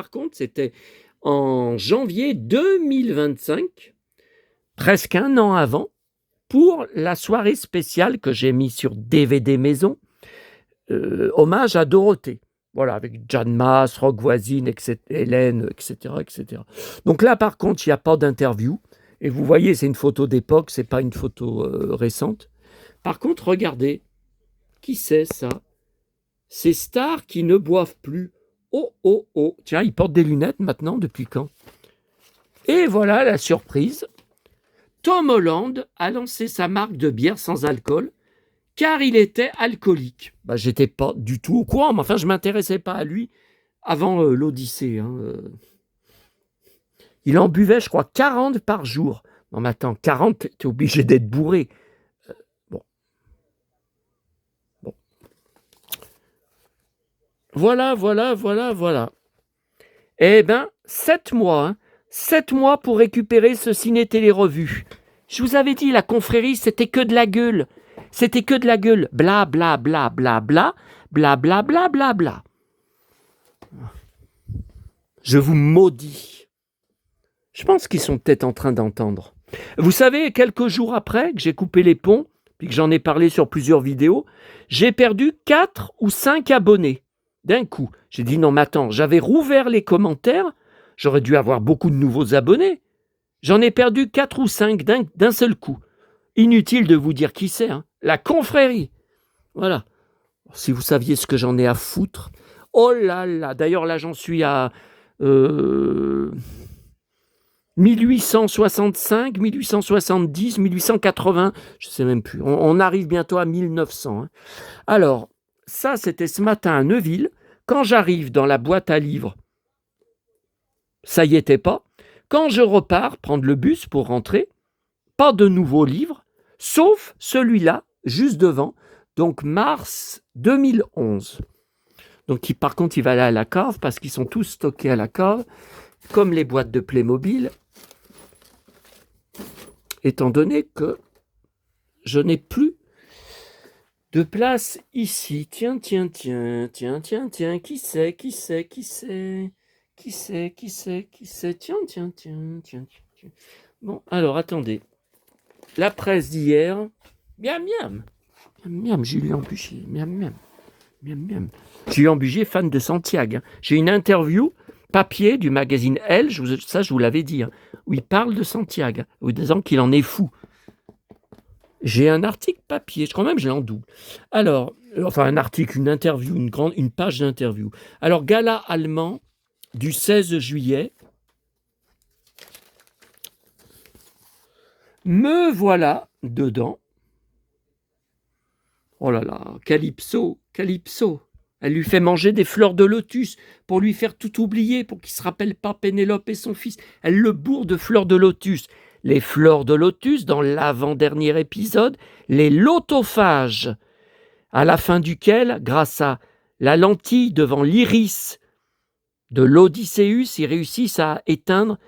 en janvier 2025, presque un an avant, pour la soirée spéciale que j'ai mis sur DVD Maison, hommage à Dorothée. Voilà, avec Jeanne Masse, Roch Voisine, Hélène, etc., etc. Donc là, par contre, il n'y a pas d'interview. Et vous voyez, c'est une photo d'époque, c'est pas une photo récente. Par contre, regardez, qui c'est ça? Ces stars qui ne boivent plus. Oh. Tiens, ils portent des lunettes maintenant, depuis quand? Et voilà la surprise. Tom Holland a lancé sa marque de bière sans alcool car il était alcoolique. J'étais pas du tout au courant, mais enfin, je ne m'intéressais pas à lui avant l'Odyssée. Hein. Il en buvait, je crois, 40 par jour. Non, mais attends, 40, tu es obligé d'être bourré. Bon. Voilà. Eh bien, 7 mois. Hein. 7 mois pour récupérer ce ciné-télé-revue. Je vous avais dit, la confrérie, c'était que de la gueule. C'était que de la gueule. Bla, bla, bla, bla, bla. Bla, bla, bla, bla, bla. Je vous maudis. Je pense qu'ils sont peut-être en train d'entendre. Vous savez, quelques jours après que j'ai coupé les ponts, puis que j'en ai parlé sur plusieurs vidéos, j'ai perdu 4 ou 5 abonnés. D'un coup, j'ai dit non, mais attends, j'avais rouvert les commentaires, j'aurais dû avoir beaucoup de nouveaux abonnés. J'en ai perdu 4 ou 5 d'un seul coup. Inutile de vous dire qui c'est, hein. La confrérie. Voilà. Si vous saviez ce que j'en ai à foutre. Oh là là, d'ailleurs là j'en suis à 1865, 1870, 1880, je ne sais même plus. On arrive bientôt à 1900. Hein. Alors, ça c'était ce matin à Neuville. Quand j'arrive dans la boîte à livres, ça y était pas. Quand je repars prendre le bus pour rentrer, pas de nouveaux livres, sauf celui-là, juste devant, donc mars 2011. Donc par contre, il va aller à la cave parce qu'ils sont tous stockés à la cave, comme les boîtes de Playmobil, étant donné que je n'ai plus de place ici. Tiens, qui c'est? Tiens. Bon, alors attendez. La presse d'hier, miam, Julien Bugier, miam. Julien Bugier, fan de Santiago. Hein. J'ai une interview papier du magazine Elle, je vous l'avais dit, hein, où il parle de Santiago, en disant qu'il en est fou. J'ai un article papier, je crois même que je l'ai en double. Alors, un article, une interview, une page d'interview. Alors, gala allemand du 16 juillet. Me voilà dedans. Oh là là, Calypso. Elle lui fait manger des fleurs de lotus pour lui faire tout oublier, pour qu'il ne se rappelle pas Pénélope et son fils. Elle le bourre de fleurs de lotus. Les fleurs de lotus, dans l'avant-dernier épisode, les lotophages, à la fin duquel, grâce à la lentille devant l'iris de l'Odysseus, ils réussissent à éteindre,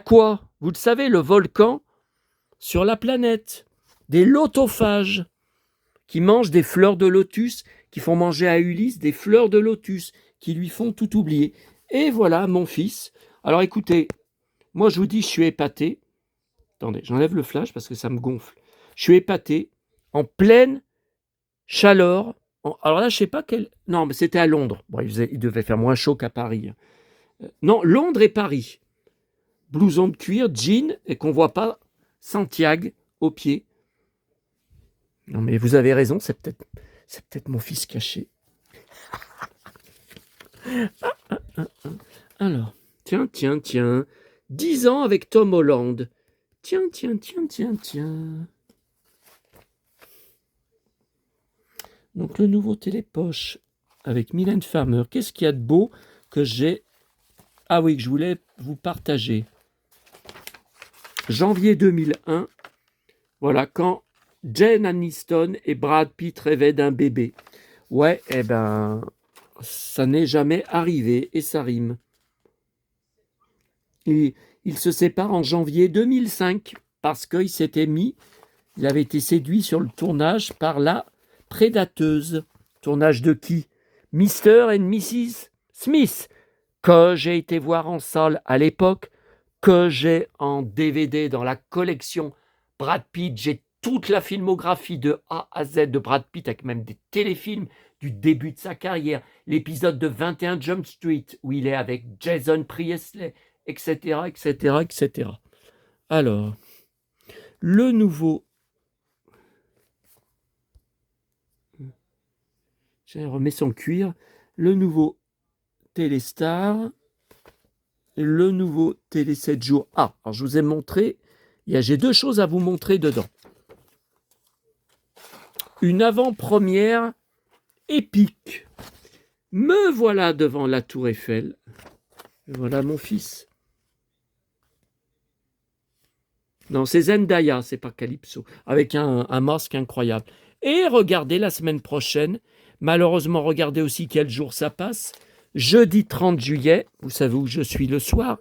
quoi ? Vous le savez, le volcan sur la planète, des lotophages qui mange des fleurs de lotus, qui font manger à Ulysse des fleurs de lotus, qui lui font tout oublier. Et voilà mon fils. Alors écoutez, moi je vous dis, je suis épaté. Attendez, j'enlève le flash parce que ça me gonfle. Je suis épaté, en pleine chaleur. Alors là, je sais pas quel... Non, mais c'était à Londres. Bon, il devait faire moins chaud qu'à Paris. Non, Londres et Paris. Blouson de cuir, jean, et qu'on voit pas Santiago au pied. Non, mais vous avez raison, c'est peut-être mon fils caché. Alors, tiens. 10 ans avec Tom Holland. Tiens. Donc, le nouveau télépoche avec Mylène Farmer. Qu'est-ce qu'il y a de beau que j'ai... Ah oui, que je voulais vous partager. Janvier 2001. Voilà, quand Jen Aniston et Brad Pitt rêvaient d'un bébé. Ouais, eh ben, ça n'est jamais arrivé et ça rime. Ils se séparent en janvier 2005 parce qu'il s'était mis, il avait été séduit sur le tournage par la prédateuse. Tournage de qui? Mr. and Mrs. Smith, que j'ai été voir en salle à l'époque, que j'ai en DVD dans la collection Brad Pitt. J'ai toute la filmographie de A à Z de Brad Pitt, avec même des téléfilms du début de sa carrière. L'épisode de 21 Jump Street, où il est avec Jason Priestley, etc. Alors, le nouveau... J'ai remis son cuir. Le nouveau Téléstar. Le nouveau Télé 7 jours. Ah, alors je vous ai montré, j'ai 2 choses à vous montrer dedans. Une avant-première épique. Me voilà devant la Tour Eiffel. Voilà mon fils. Non, c'est Zendaya, c'est pas Calypso, avec un masque incroyable. Et regardez la semaine prochaine, malheureusement, regardez aussi quel jour ça passe. Jeudi 30 juillet, vous savez où je suis le soir.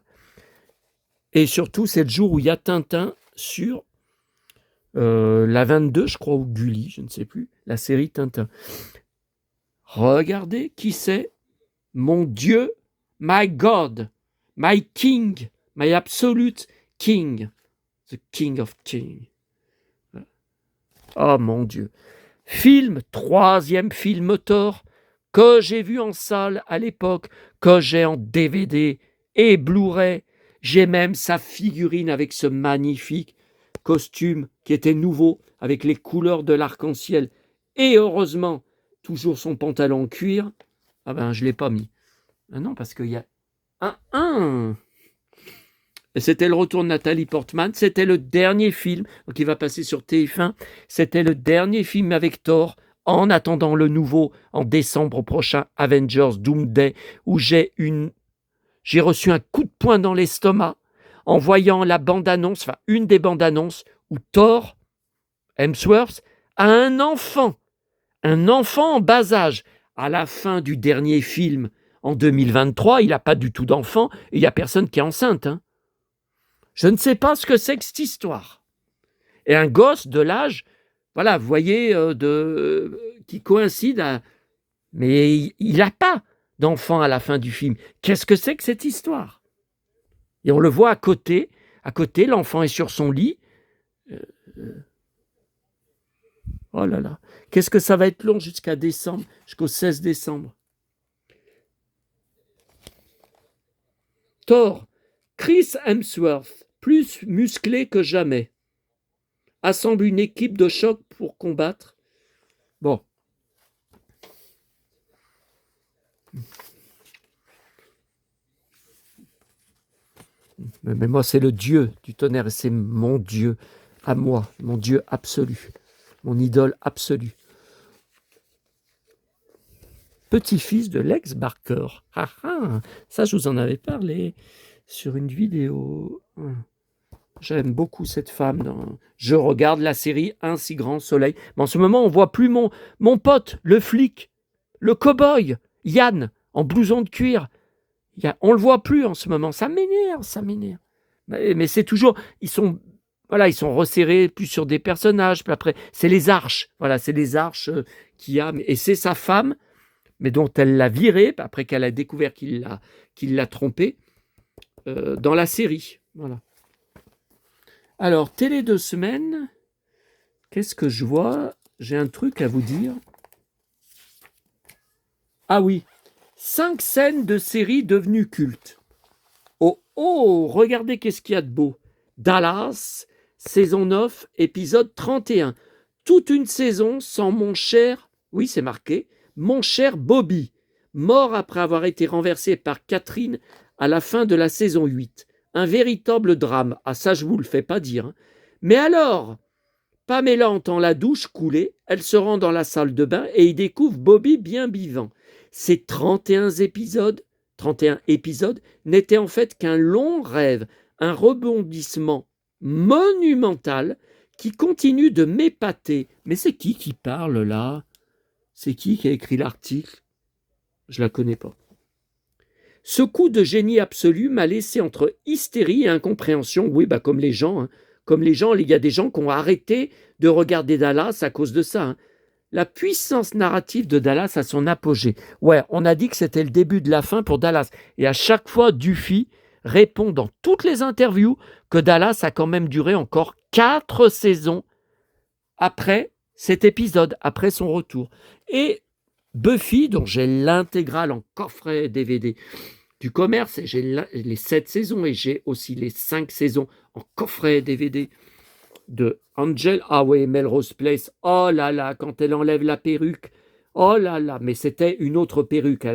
Et surtout, c'est le jour où il y a Tintin sur la 22, je crois, ou Gulli, je ne sais plus, la série Tintin. Regardez qui c'est. Mon Dieu, my God, my King, my absolute King, the King of Kings. Oh mon Dieu. Film, 3e film Thor, que j'ai vu en salle à l'époque, que j'ai en DVD et Blu-ray. J'ai même sa figurine avec ce magnifique costume qui était nouveau, avec les couleurs de l'arc-en-ciel. Et heureusement, toujours son pantalon en cuir. Ah ben, je ne l'ai pas mis. Ah non, parce qu'il y a Et c'était le retour de Nathalie Portman. C'était le dernier film qui va passer sur TF1. C'était le dernier film avec Thor, en attendant le nouveau en décembre prochain, Avengers Doomsday, où j'ai reçu un coup de poing dans l'estomac en voyant la bande-annonce, enfin une des bandes-annonces, où Thor, Hemsworth, a un enfant en bas âge. À la fin du dernier film, en 2023, il n'a pas du tout d'enfant, et il n'y a personne qui est enceinte. Je ne sais pas ce que c'est que cette histoire. Et un gosse de l'âge, voilà, vous voyez, qui coïncide, mais il n'a pas d'enfant à la fin du film. Qu'est-ce que c'est que cette histoire? Et on le voit à côté, l'enfant est sur son lit. Oh là là, qu'est-ce que ça va être long jusqu'à décembre, jusqu'au 16 décembre. Thor, Chris Hemsworth, plus musclé que jamais, assemble une équipe de choc pour combattre. Bon. Mais moi, c'est le Dieu du tonnerre, et c'est mon Dieu à moi, mon Dieu absolu, mon idole absolue. Petit-fils de Lex Barker. Ça, je vous en avais parlé sur une vidéo. J'aime beaucoup cette femme. Je regarde la série Un si grand soleil. Mais en ce moment, on ne voit plus mon pote, le flic, le cow-boy, Yann, en blouson de cuir. On ne le voit plus en ce moment. Ça m'énerve. Mais c'est toujours... Ils sont voilà, ils sont resserrés plus sur des personnages. Puis après, c'est les arches. Voilà, c'est les arches qu'il y a. Et c'est sa femme, mais dont elle l'a viré, après qu'elle a découvert qu'il l'a trompé, dans la série. Voilà. Alors, télé 2 semaines, qu'est-ce que je vois? J'ai un truc à vous dire. Ah oui, 5 scènes de séries devenues cultes. Oh, regardez qu'est-ce qu'il y a de beau. Dallas, saison 9, épisode 31. Toute une saison sans mon cher, oui c'est marqué, mon cher Bobby, mort après avoir été renversé par Catherine à la fin de la saison 8. Un véritable drame. Ah ça je vous le fais pas dire. Hein. Mais alors, Pamela entend la douche couler, elle se rend dans la salle de bain et y découvre Bobby bien vivant. Ces 31 épisodes n'étaient en fait qu'un long rêve, un rebondissement monumental qui continue de m'épater. Mais c'est qui parle là? C'est qui a écrit l'article? Je la connais pas. Ce coup de génie absolu m'a laissé entre hystérie et incompréhension. Oui, comme les gens. Hein. Comme les gens, il y a des gens qui ont arrêté de regarder Dallas à cause de ça. Hein. La puissance narrative de Dallas a son apogée. Ouais, on a dit que c'était le début de la fin pour Dallas. Et à chaque fois, Duffy répond dans toutes les interviews que Dallas a quand même duré encore 4 saisons après cet épisode, après son retour. Et Buffy, dont j'ai l'intégrale en coffret DVD du commerce, et j'ai les 7 saisons, et j'ai aussi les 5 saisons en coffret DVD de Angel. Ah oui, Melrose Place. Oh là là, quand elle enlève la perruque. Oh là là, mais c'était une autre perruque.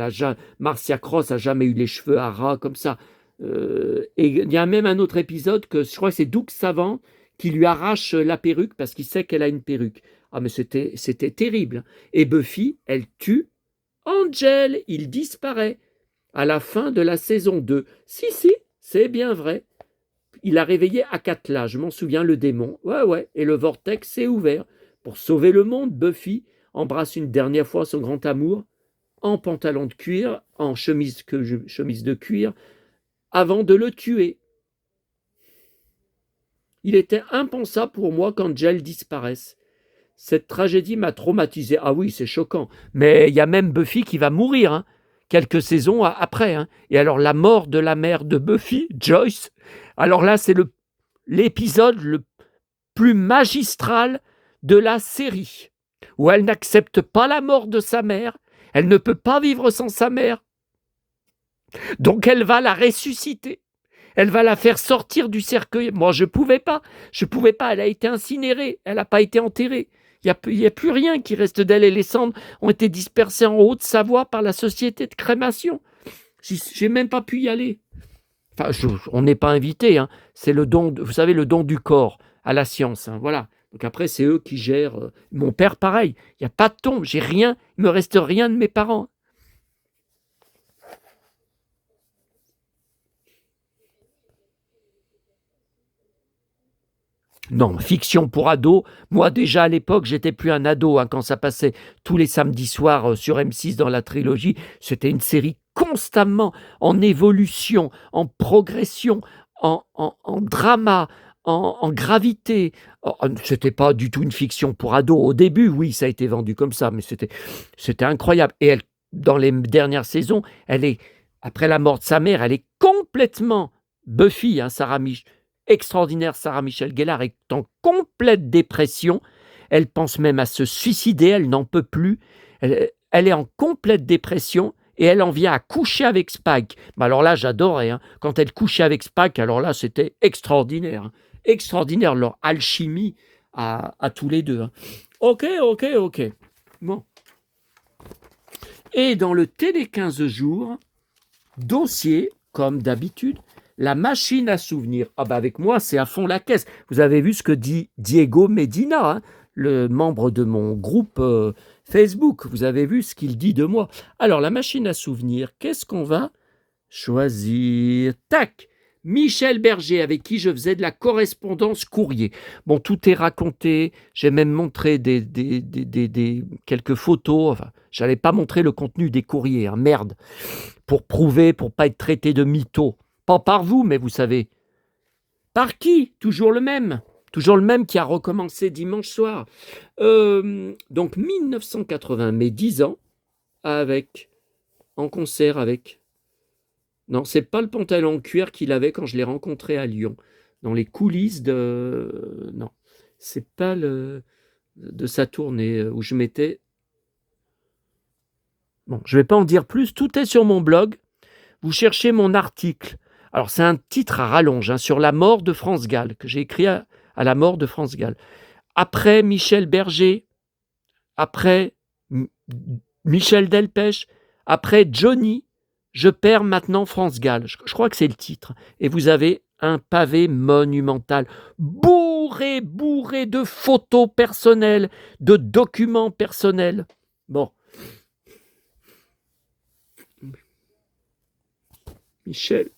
Marcia Cross a jamais eu les cheveux à ras comme ça. Et il y a même un autre épisode que je crois que c'est Doug Savant qui lui arrache la perruque parce qu'il sait qu'elle a une perruque. Ah mais c'était terrible. Et Buffy, elle tue Angel. Il disparaît à la fin de la saison 2. Si, c'est bien vrai. Il a réveillé Akatla, je m'en souviens, le démon. Ouais, et le vortex s'est ouvert. Pour sauver le monde, Buffy embrasse une dernière fois son grand amour, en pantalon de cuir, en chemise de cuir, avant de le tuer. Il était impensable pour moi qu'Angel disparaisse. Cette tragédie m'a traumatisé. Ah oui, c'est choquant. Mais il y a même Buffy qui va mourir, hein, quelques saisons après. Hein. Et alors, la mort de la mère de Buffy, Joyce, alors là, c'est l'épisode le plus magistral de la série, où elle n'accepte pas la mort de sa mère, elle ne peut pas vivre sans sa mère, donc elle va la ressusciter, elle va la faire sortir du cercueil. Moi, je pouvais pas, elle a été incinérée, elle n'a pas été enterrée. Il n'y a plus rien qui reste d'elle, et les cendres ont été dispersées en Haute-Savoie par la société de crémation. J'ai même pas pu y aller. Enfin, on n'est pas invité, hein. C'est le don, vous savez, le don du corps à la science. Hein, voilà. Donc après, c'est eux qui gèrent. Mon père, pareil. Il n'y a pas de tombe, j'ai rien. Il me reste rien de mes parents. Non, fiction pour ados. Moi, déjà à l'époque, j'étais plus un ado. Hein, quand ça passait tous les samedis soirs sur M6 dans la trilogie, c'était une série constamment en évolution, en progression, en drama, en gravité. C'était pas du tout une fiction pour ados. Au début, oui, ça a été vendu comme ça, mais c'était incroyable. Et elle, dans les dernières saisons, après la mort de sa mère, elle est complètement Buffy, hein, Sarah extraordinaire. Sarah Michelle Gellar est en complète dépression. Elle pense même à se suicider. Elle n'en peut plus. Elle est en complète dépression. Et elle en vient à coucher avec Spike. Alors là, j'adorais. Hein. Quand elle couchait avec Spike, alors là, c'était extraordinaire. Hein. Extraordinaire, leur alchimie à tous les deux. Hein. Ok. Bon. Et dans le Télé 15 jours, dossier, comme d'habitude, la machine à souvenirs. Avec moi, c'est à fond la caisse. Vous avez vu ce que dit Diego Medina, hein, le membre de mon groupe Facebook. Vous avez vu ce qu'il dit de moi. Alors, la machine à souvenirs, qu'est-ce qu'on va choisir? Tac! Michel Berger, avec qui je faisais de la correspondance courrier. Bon, tout est raconté. J'ai même montré quelques photos. Enfin, j'allais pas montrer le contenu des courriers, hein, merde. Pour prouver, pour pas être traité de mytho. Pas par vous, mais vous savez. Par qui? Toujours le même. Toujours le même qui a recommencé dimanche soir. Donc 1980, mes 10 ans, en concert avec... Non, c'est pas le pantalon en cuir qu'il avait quand je l'ai rencontré à Lyon, dans les coulisses de... Non, c'est pas de sa tournée où je m'étais... Bon, je vais pas en dire plus, tout est sur mon blog. Vous cherchez mon article. Alors, c'est un titre à rallonge, hein, sur la mort de France Gall, que j'ai écrit à la mort de France Gall. Après Michel Berger, après Michel Delpech, après Johnny, je perds maintenant France Gall. Je crois que c'est le titre. Et vous avez un pavé monumental, bourré de photos personnelles, de documents personnels. Bon. Michel.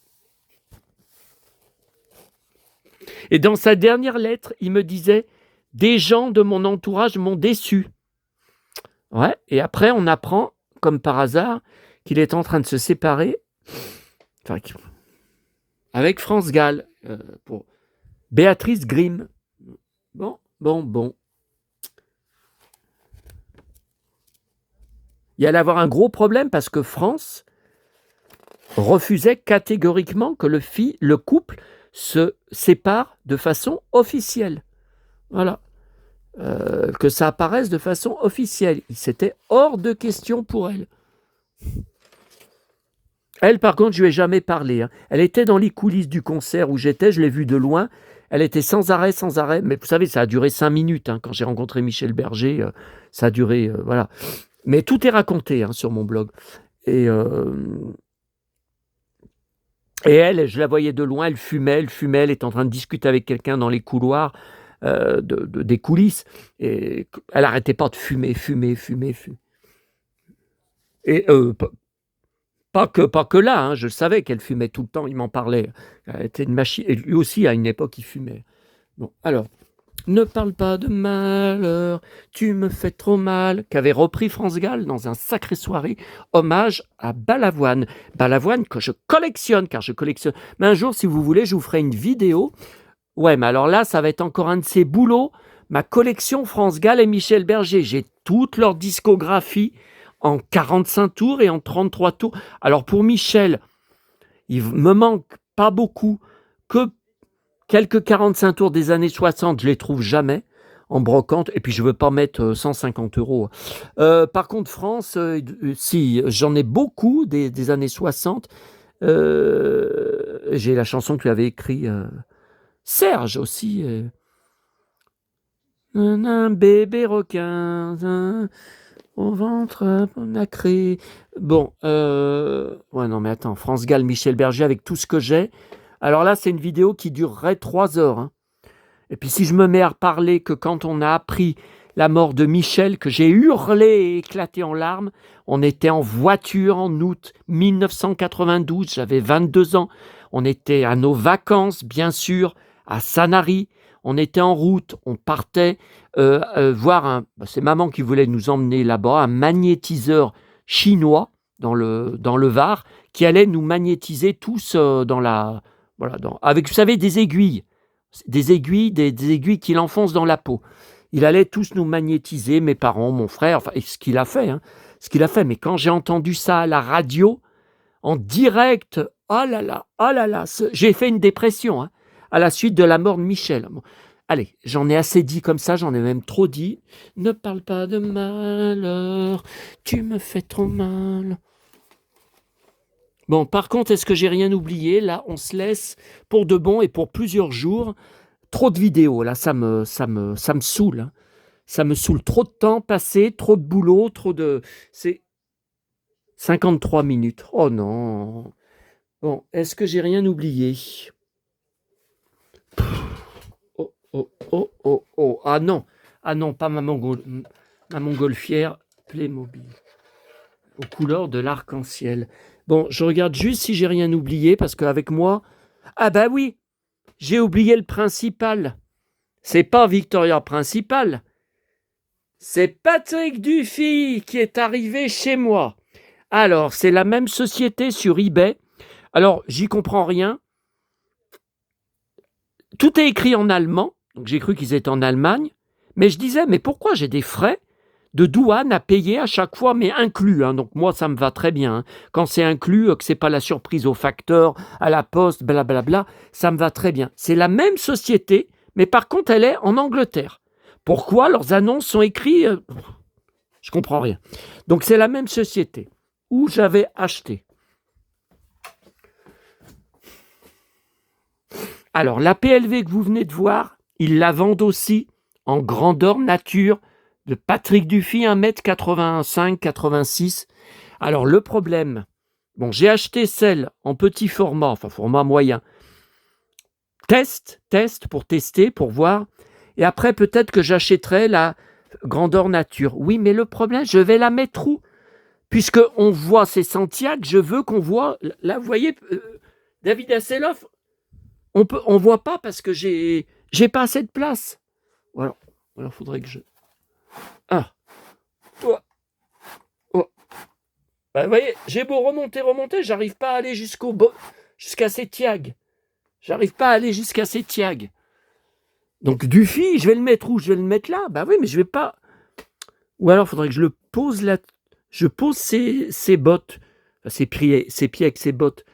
Et dans sa dernière lettre, il me disait « Des gens de mon entourage m'ont déçu. » Ouais, et après, on apprend, comme par hasard, qu'il est en train de se séparer avec France Gall, pour Béatrice Grimm. Bon. Il y allait avoir un gros problème parce que France refusait catégoriquement que le couple se sépare de façon officielle. Voilà. Que ça apparaisse de façon officielle. C'était hors de question pour elle. Elle, par contre, je lui ai jamais parlé. Hein. Elle était dans les coulisses du concert où j'étais, je l'ai vue de loin. Elle était sans arrêt. Mais vous savez, ça a duré 5 minutes. Hein. Quand j'ai rencontré Michel Berger, ça a duré... voilà. Mais tout est raconté sur mon blog. Et elle, je la voyais de loin, elle fumait, elle était en train de discuter avec quelqu'un dans les couloirs des coulisses. Et elle n'arrêtait pas de fumer. Et pas que là, hein, je savais qu'elle fumait tout le temps, il m'en parlait. Elle était une machine, et lui aussi, à une époque, il fumait. Bon, alors, ne parle pas de malheur, tu me fais trop mal, qu'avait repris France Gall dans un sacré soirée, hommage à Balavoine. Balavoine que je collectionne, car je collectionne. Mais un jour, si vous voulez, je vous ferai une vidéo. Ouais, mais alors là, ça va être encore un de ces boulots. Ma collection France Gall et Michel Berger. J'ai toute leur discographie en 45 tours et en 33 tours. Alors pour Michel, il me manque pas beaucoup, que quelques 45 tours des années 60, je les trouve jamais en brocante, et puis je veux pas mettre 150 €. Par contre, France, si, j'en ai beaucoup des années 60. J'ai la chanson que tu avais écrite, Serge aussi. Un bébé requin au ventre nacré. Bon, ouais, non, mais attends, France Gall, Michel Berger, avec tout ce que j'ai. Alors là, c'est une vidéo qui durerait 3 heures. Hein. Et puis si je me mets à parler que quand on a appris la mort de Michel, que j'ai hurlé et éclaté en larmes, on était en voiture en août 1992, j'avais 22 ans. On était à nos vacances, bien sûr, à Sanary. On était en route, on partait voir c'est maman qui voulait nous emmener là-bas, un magnétiseur chinois dans le Var, qui allait nous magnétiser tous avec, vous savez, des aiguilles qu'il enfonce dans la peau. Il allait tous nous magnétiser, mes parents, mon frère, enfin, ce qu'il a fait. Mais quand j'ai entendu ça à la radio, en direct, oh là là, j'ai fait une dépression, à la suite de la mort de Michel. Bon, allez, j'en ai assez dit comme ça, j'en ai même trop dit. Ne parle pas de malheur, tu me fais trop mal. Bon, par contre, est-ce que j'ai rien oublié? Là, on se laisse pour de bon et pour plusieurs jours. Trop de vidéos, là, ça me saoule. Hein. Ça me saoule. Trop de temps passé, trop de boulot, c'est 53 minutes. Oh non. Bon, est-ce que j'ai rien oublié? Oh. Ah non, pas ma montgolfière Playmobil. Aux couleurs de l'arc-en-ciel. Bon, je regarde juste si j'ai rien oublié, parce qu'avec moi... Ah bah oui, j'ai oublié le principal. C'est pas Victoria Principal. C'est Patrick Dufy qui est arrivé chez moi. Alors, c'est la même société sur eBay. Alors, j'y comprends rien. Tout est écrit en allemand. Donc j'ai cru qu'ils étaient en Allemagne. Mais je disais, mais pourquoi j'ai des frais de douane à payer à chaque fois, mais inclus, hein. Donc moi, ça me va très bien, hein. Quand c'est inclus, que c'est pas la surprise au facteur, à la poste, blablabla, ça me va très bien. C'est la même société, mais par contre, elle est en Angleterre. Pourquoi leurs annonces sont écrites je comprends rien. Donc c'est la même société où j'avais acheté. Alors la PLV que vous venez de voir, ils la vendent aussi en grandeur nature de Patrick Dufy, 1m85, 86. Alors le problème, bon, j'ai acheté celle en petit format, enfin format moyen. Test pour tester, pour voir. Et après peut-être que j'achèterai la grandeur nature. Oui, mais le problème, je vais la mettre où? Puisqu'on voit ces Santiago, je veux qu'on voit... Là, vous voyez, David Hasselhoff, on voit pas parce que j'ai pas assez de place. Voilà. Alors, faudrait que je... Ah. Toi. Oh. Bah, vous voyez, j'ai beau remonter, j'arrive pas à aller jusqu'à ces tiags. J'arrive pas à aller jusqu'à ces tiags. Donc, Dufy, je vais le mettre où? Je vais le mettre là. Bah oui, mais je vais pas... Ou alors, il faudrait que je le pose là. Je pose ses bottes, ses pieds avec ses bottes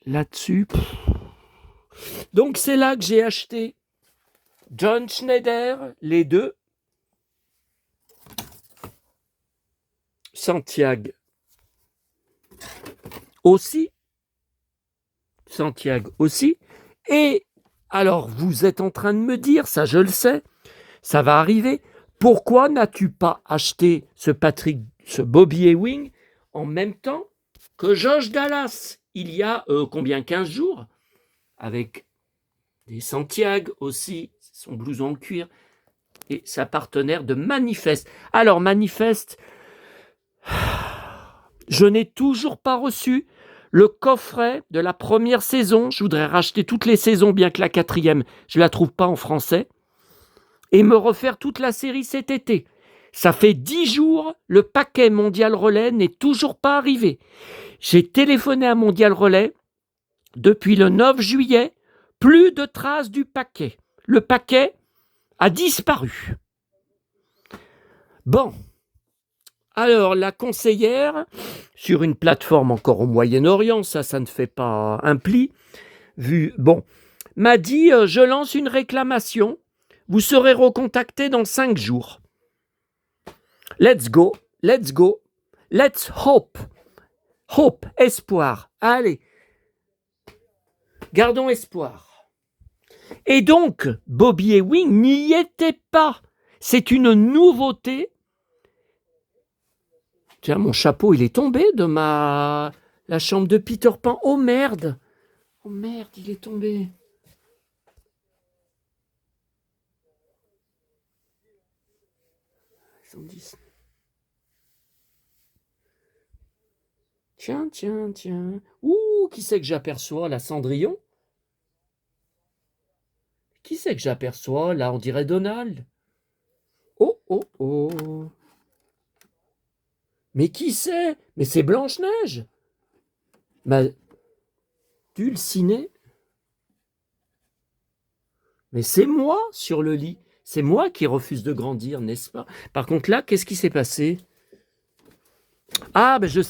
là-dessus. Donc, c'est là que j'ai acheté John Schneider, les deux. Santiago aussi. Et alors, vous êtes en train de me dire, ça je le sais, ça va arriver. Pourquoi n'as-tu pas acheté ce Bobby Ewing en même temps que Josh Dallas il y a 15 jours, avec des Santiago aussi, son blouson en cuir, et sa partenaire de Manifest. Alors Manifest, je n'ai toujours pas reçu le coffret de la première saison. Je voudrais racheter toutes les saisons, bien que la 4e, je ne la trouve pas en français, et me refaire toute la série cet été. Ça fait 10 jours, le paquet Mondial Relais n'est toujours pas arrivé. J'ai téléphoné à Mondial Relais depuis le 9 juillet, plus de traces du paquet. Le paquet a disparu. Bon, alors la conseillère, sur une plateforme encore au Moyen-Orient, ça ne fait pas un pli, m'a dit je lance une réclamation, vous serez recontacté dans 5 jours. Let's go, let's hope, espoir, allez, gardons espoir. Et donc, Bobby Ewing n'y était pas. C'est une nouveauté. Tiens, mon chapeau, il est tombé de la chambre de Peter Pan. Oh merde, il est tombé. Tiens. Ouh, qui c'est que j'aperçois, la Cendrillon? Qui c'est que j'aperçois, là? On dirait Donald. Oh. Mais qui c'est? Mais c'est Blanche-Neige. Dulcinée. Mais c'est moi sur le lit. C'est moi qui refuse de grandir, n'est-ce pas? Par contre, là, qu'est-ce qui s'est passé? Ah, je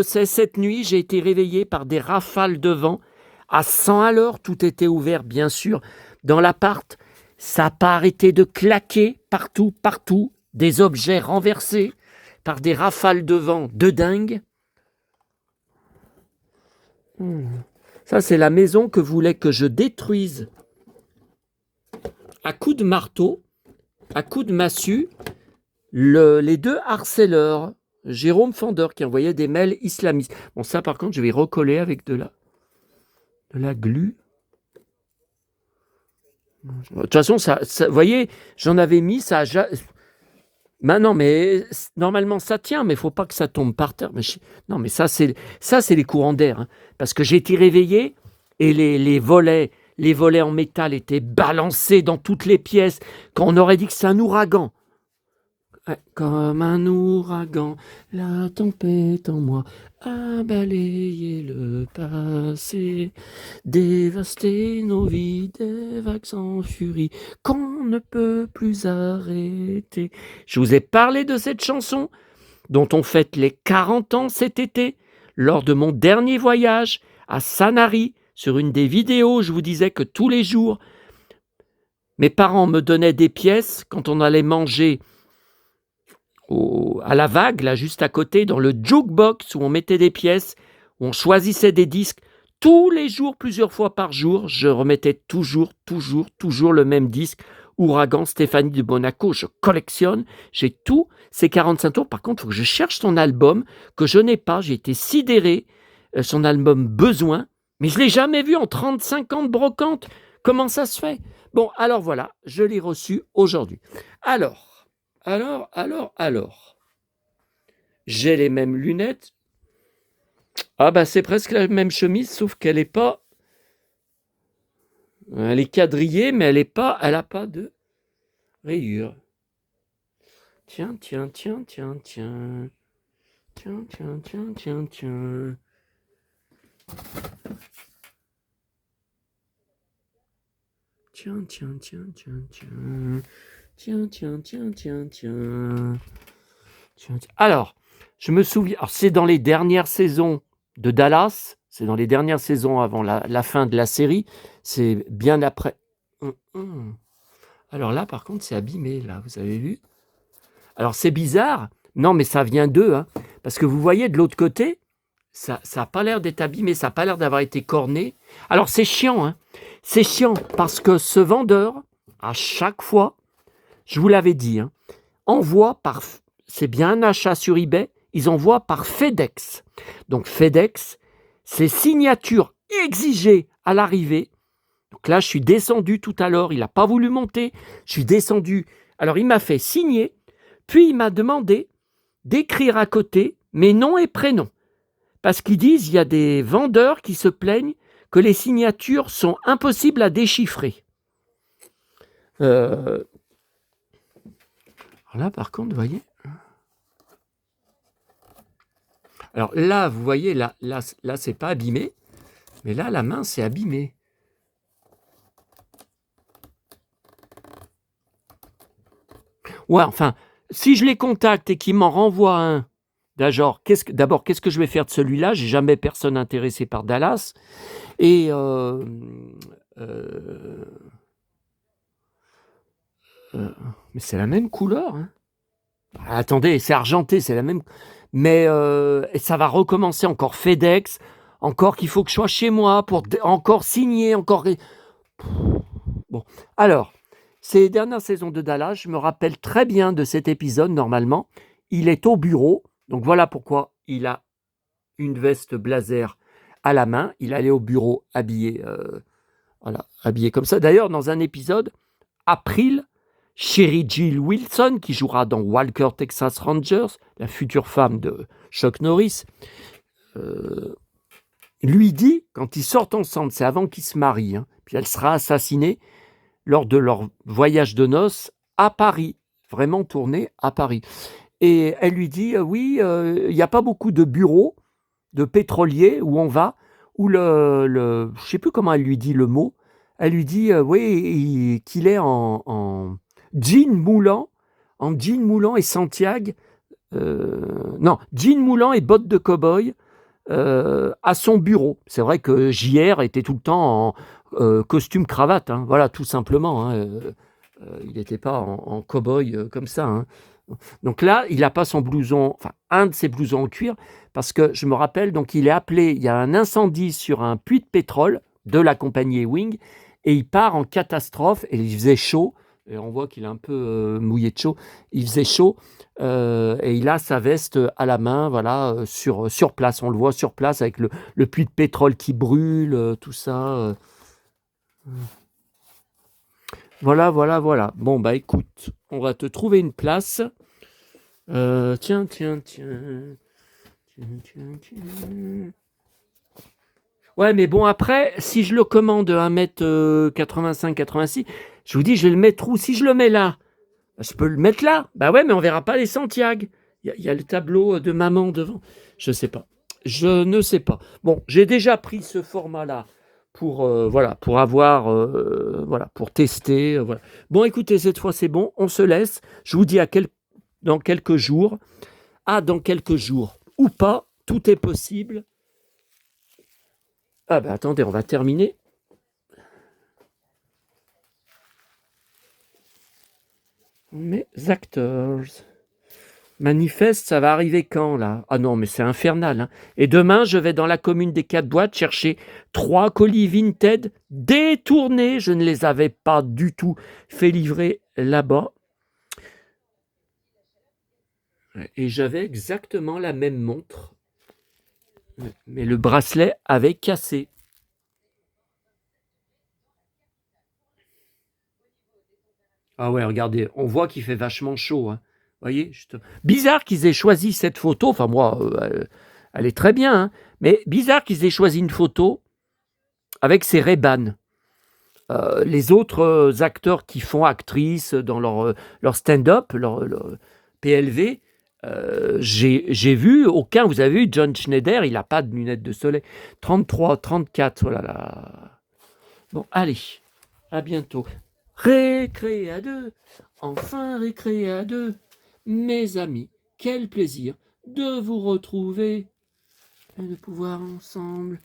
sais, cette nuit, j'ai été réveillé par des rafales de vent à 100 à l'heure. Tout était ouvert, bien sûr. Dans l'appart, ça n'a pas arrêté de claquer partout, des objets renversés par des rafales de vent de dingue. Ça, c'est la maison que voulait que je détruise à coups de marteau, à coups de massue, les deux harceleurs, Jérôme Fender, qui envoyait des mails islamistes. Bon, ça, par contre, je vais recoller avec de la glu. De toute façon, ça, vous voyez, j'en avais mis, ça a... Non, mais normalement, ça tient, mais il ne faut pas que ça tombe par terre. Non, mais ça, c'est les courants d'air. Hein, parce que j'ai été réveillé et les volets en métal étaient balancés dans toutes les pièces, quand on aurait dit que c'est un ouragan. Ouais, comme un ouragan, la tempête en moi a balayé le passé, dévasté nos vies, des vagues en furie qu'on ne peut plus arrêter. Je vous ai parlé de cette chanson dont on fête les 40 ans cet été, lors de mon dernier voyage à Sanary. Sur une des vidéos, je vous disais que tous les jours, mes parents me donnaient des pièces quand on allait manger à la vague, là, juste à côté, dans le jukebox où on mettait des pièces, où on choisissait des disques. Tous les jours, plusieurs fois par jour, je remettais toujours le même disque. Ouragan, Stéphanie de Monaco, je collectionne, j'ai tous ces 45 tours. Par contre, il faut que je cherche son album, que je n'ai pas, j'ai été sidéré, son album Besoin, mais je ne l'ai jamais vu en 35 ans de brocante. Comment ça se fait? Bon, alors voilà, je l'ai reçu aujourd'hui. Alors, j'ai les mêmes lunettes. Ah bah c'est presque la même chemise, sauf qu'elle est pas... Elle est quadrillée, mais elle a pas de rayures. Tiens. Tiens. Alors, je me souviens, alors c'est dans les dernières saisons de Dallas, c'est dans les dernières saisons avant la fin de la série, c'est bien après. Alors là, par contre, c'est abîmé, là, vous avez vu? Alors c'est bizarre, non, mais ça vient d'eux, hein, parce que vous voyez de l'autre côté, ça n'a pas l'air d'être abîmé, ça n'a pas l'air d'avoir été corné. Alors c'est chiant, hein, c'est chiant, parce que ce vendeur, à chaque fois, je vous l'avais dit, hein, envoie par, c'est bien un achat sur eBay, ils envoient par FedEx. Donc FedEx, c'est signature exigée à l'arrivée. Donc là, je suis descendu tout à l'heure, il n'a pas voulu monter, je suis descendu. Alors il m'a fait signer, puis il m'a demandé d'écrire à côté mes noms et prénoms. Parce qu'ils disent, il y a des vendeurs qui se plaignent que les signatures sont impossibles à déchiffrer. Alors là, par contre, vous voyez. Alors là, vous voyez, là c'est pas abîmé, mais là, la main, c'est abîmé. Ouais, enfin, si je les contacte et qu'ils m'en renvoient un, d'abord, qu'est-ce que je vais faire de celui-là? J'ai jamais personne intéressé par Dallas. Et mais c'est la même couleur. Hein. Attendez, c'est argenté, c'est la même. Mais ça va recommencer encore FedEx, encore qu'il faut que je sois chez moi pour encore signer, encore. Bon, alors, ces dernières saisons de Dallas, je me rappelle très bien de cet épisode. Normalement, il est au bureau, donc voilà pourquoi il a une veste blazer à la main. Il allait au bureau habillé, habillé comme ça. D'ailleurs, dans un épisode, April, Sherry Jill Wilson, qui jouera dans Walker Texas Rangers, la future femme de Chuck Norris, lui dit, quand ils sortent ensemble, c'est avant qu'ils se marient, hein, puis elle sera assassinée lors de leur voyage de noces à Paris, vraiment tourné à Paris. Et elle lui dit, oui, il n'y a pas beaucoup de bureaux de pétroliers où on va, où je ne sais plus comment elle lui dit le mot, elle lui dit, oui, qu'il est en jean moulant et Santiago, non, jean moulant et bottes de cow-boy à son bureau. C'est vrai que JR était tout le temps en costume cravate, hein, voilà, tout simplement. Hein, il n'était pas en cow-boy comme ça. Hein. Donc là, il n'a pas son blouson, enfin un de ses blousons en cuir, parce que je me rappelle, donc il est appelé, il y a un incendie sur un puits de pétrole de la compagnie Ewing, et il part en catastrophe, et il faisait chaud, et on voit qu'il est un peu mouillé de chaud, il faisait chaud, et il a sa veste à la main, voilà, sur place, on le voit sur place, avec le puits de pétrole qui brûle, tout ça. Voilà. Bon, bah écoute, on va te trouver une place. Tiens. Ouais, mais bon, après, si je le commande 1m85, 86, je vous dis, je vais le mettre où? Si je le mets là, Je peux le mettre là. Bah ouais, mais on verra pas les Santiago. Il y a le tableau de maman devant. Je sais pas. Je ne sais pas. Bon, j'ai déjà pris ce format-là pour voilà, pour avoir voilà, pour tester. Voilà. Bon, écoutez, cette fois c'est bon. On se laisse. Je vous dis dans quelques jours. Ah, dans quelques jours ou pas, tout est possible. Ah ben attendez, on va terminer. Mes acteurs. Manifeste, ça va arriver quand là? Ah non, mais c'est infernal, hein. Et demain, je vais dans la commune des 4 boîtes chercher 3 colis Vinted détournés. Je ne les avais pas du tout fait livrer là-bas. Et j'avais exactement la même montre. Mais le bracelet avait cassé. Ah ouais, regardez, on voit qu'il fait vachement chaud, hein. Voyez, bizarre qu'ils aient choisi cette photo. Enfin, moi, elle est très bien, hein. Mais bizarre qu'ils aient choisi une photo avec ces Ray-Ban. Les autres acteurs qui font actrices dans leur stand-up, leur PLV, j'ai vu aucun. Vous avez vu, John Schneider, il n'a pas de lunettes de soleil. 33, 34, oh là là. Bon, allez, à bientôt. Récré à deux, enfin récré à deux. Mes amis, quel plaisir de vous retrouver et de pouvoir ensemble